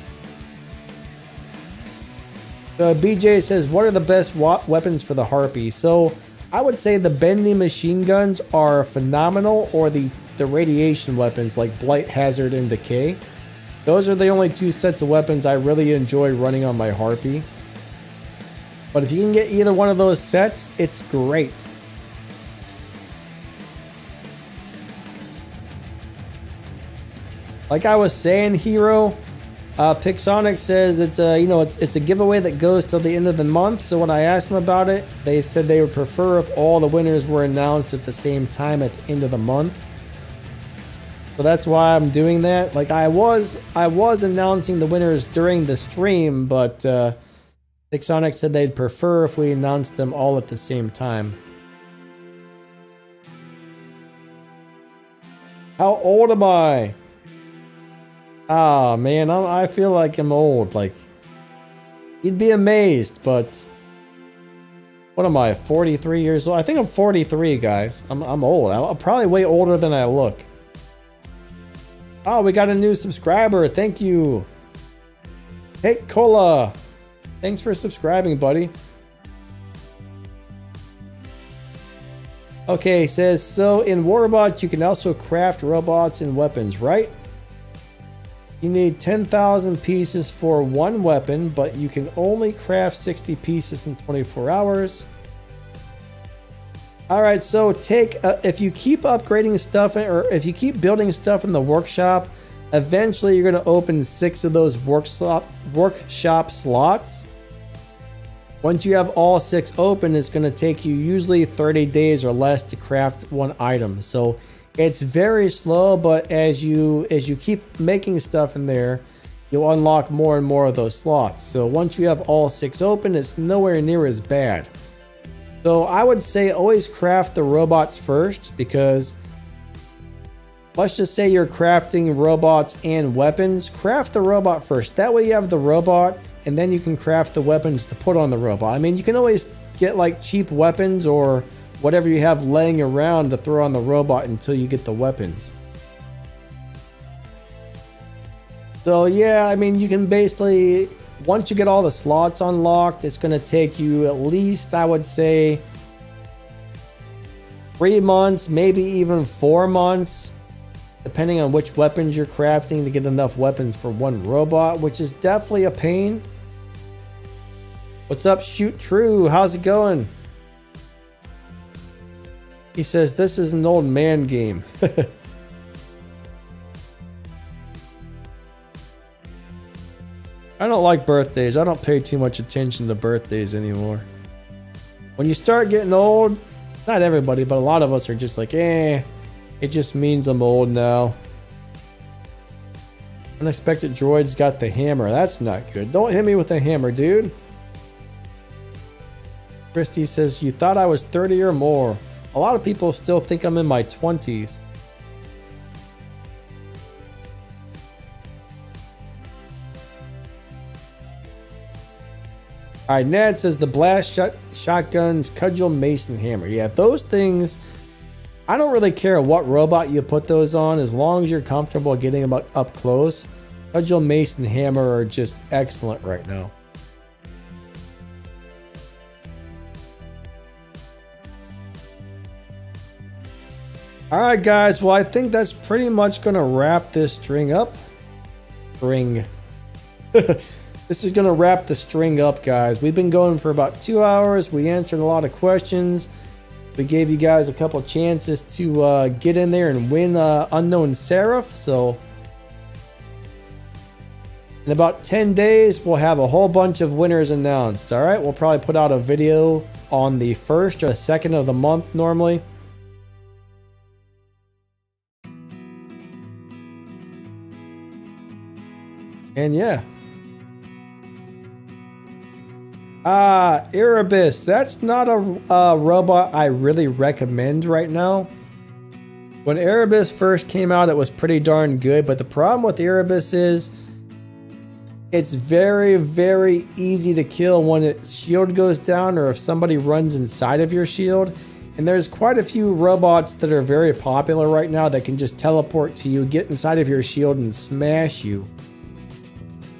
BJ says, what are the best weapons for the Harpy? So I would say the bending machine guns are phenomenal, or the radiation weapons like Blight, Hazard, and Decay. Those are the only 2 sets of weapons I really enjoy running on my Harpy. But if you can get either one of those sets, it's great. Like I was saying, Hero, Pixonic says it's a, it's a giveaway that goes till the end of the month. So when I asked them about it, they said they would prefer if all the winners were announced at the same time at the end of the month. So that's why I'm doing that. Like I was announcing the winners during the stream, but Pixonic said they'd prefer if we announced them all at the same time. How old am I? Ah, man, I feel like I'm old. Like, you'd be amazed, but what am I, 43 years old? I think I'm 43, guys. I'm old. I'm probably way older than I look. Oh, we got a new subscriber. Thank you. Hey, Cola. Thanks for subscribing, buddy. Okay, says, so in Warbot, you can also craft robots and weapons, right? You need 10,000 pieces for one weapon, but you can only craft 60 pieces in 24 hours. Alright, so if you keep upgrading stuff, or if you keep building stuff in the workshop, eventually you're going to open 6 of those workshop slots. Once you have all 6 open, it's going to take you usually 30 days or less to craft one item. So it's very slow, but as you keep making stuff in there, you'll unlock more and more of those slots. So once you have all 6 open, it's nowhere near as bad. So I would say always craft the robots first, because let's just say you're crafting robots and weapons. Craft the robot first. That way you have the robot, and then you can craft the weapons to put on the robot. I mean, you can always get like cheap weapons or whatever you have laying around to throw on the robot until you get the weapons. So yeah, I mean, you can basically, once you get all the slots unlocked, it's going to take you at least, I would say, 3 months, maybe even 4 months, depending on which weapons you're crafting, to get enough weapons for one robot, which is definitely a pain. What's up, Shoot True? How's it going? He says, this is an old man game. I don't like birthdays. I don't pay too much attention to birthdays anymore. When you start getting old, not everybody, but a lot of us are just like, it just means I'm old now. Unexpected droids got the hammer. That's not good. Don't hit me with a hammer, dude. Christy says, you thought I was 30 or more. A lot of people still think I'm in my 20s. Alright, Ned says the blast shotguns, cudgel, mace, and hammer. Yeah, those things, I don't really care what robot you put those on, as long as you're comfortable getting them up close. Cudgel, mace, and hammer are just excellent right now. Alright guys, well I think that's pretty much going to wrap this string up. This is going to wrap the string up, guys. We've been going for about 2 hours. We answered a lot of questions. We gave you guys a couple chances to get in there and win Unknown Seraph. So in about 10 days, we'll have a whole bunch of winners announced. All right, we'll probably put out a video on the 1st or the 2nd of the month normally. And yeah. Erebus. That's not a robot I really recommend right now. When Erebus first came out, it was pretty darn good, but the problem with Erebus is it's very, very easy to kill when its shield goes down or if somebody runs inside of your shield. And there's quite a few robots that are very popular right now that can just teleport to you, get inside of your shield, and smash you.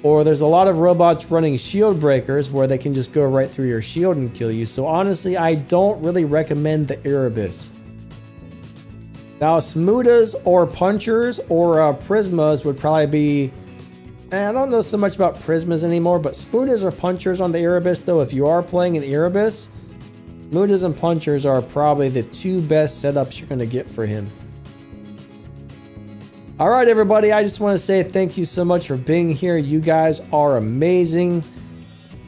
Or there's a lot of robots running shield breakers where they can just go right through your shield and kill you. So honestly, I don't really recommend the Erebus. Now, Smudas or Punchers or Prismas would probably be... I don't know so much about Prismas anymore, but Smudas or Punchers on the Erebus, though, if you are playing an Erebus, Smudas and Punchers are probably the 2 best setups you're going to get for him. Alright everybody, I just want to say thank you so much for being here. You guys are amazing.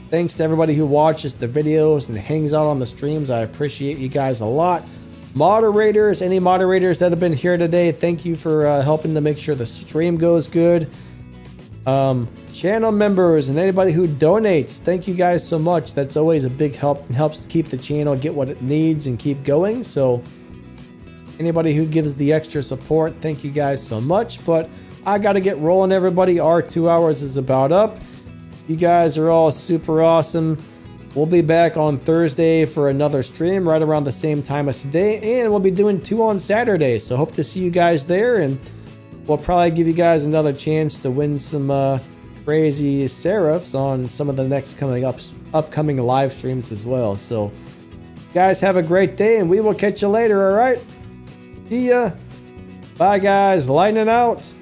Thanks to everybody who watches the videos and hangs out on the streams. I appreciate you guys a lot. Moderators, any moderators that have been here today, thank you for helping to make sure the stream goes good. Channel members and anybody who donates, thank you guys so much. That's always a big help and helps keep the channel get what it needs and keep going. So anybody who gives the extra support, thank you guys so much. But I got to get rolling, everybody. Our 2 hours is about up. You guys are all super awesome. We'll be back on Thursday for another stream right around the same time as today. And we'll be doing 2 on Saturday. So hope to see you guys there. And we'll probably give you guys another chance to win some crazy Seraphs on some of the next upcoming live streams as well. So guys, have a great day and we will catch you later, all right? See ya. Bye guys, lightning out.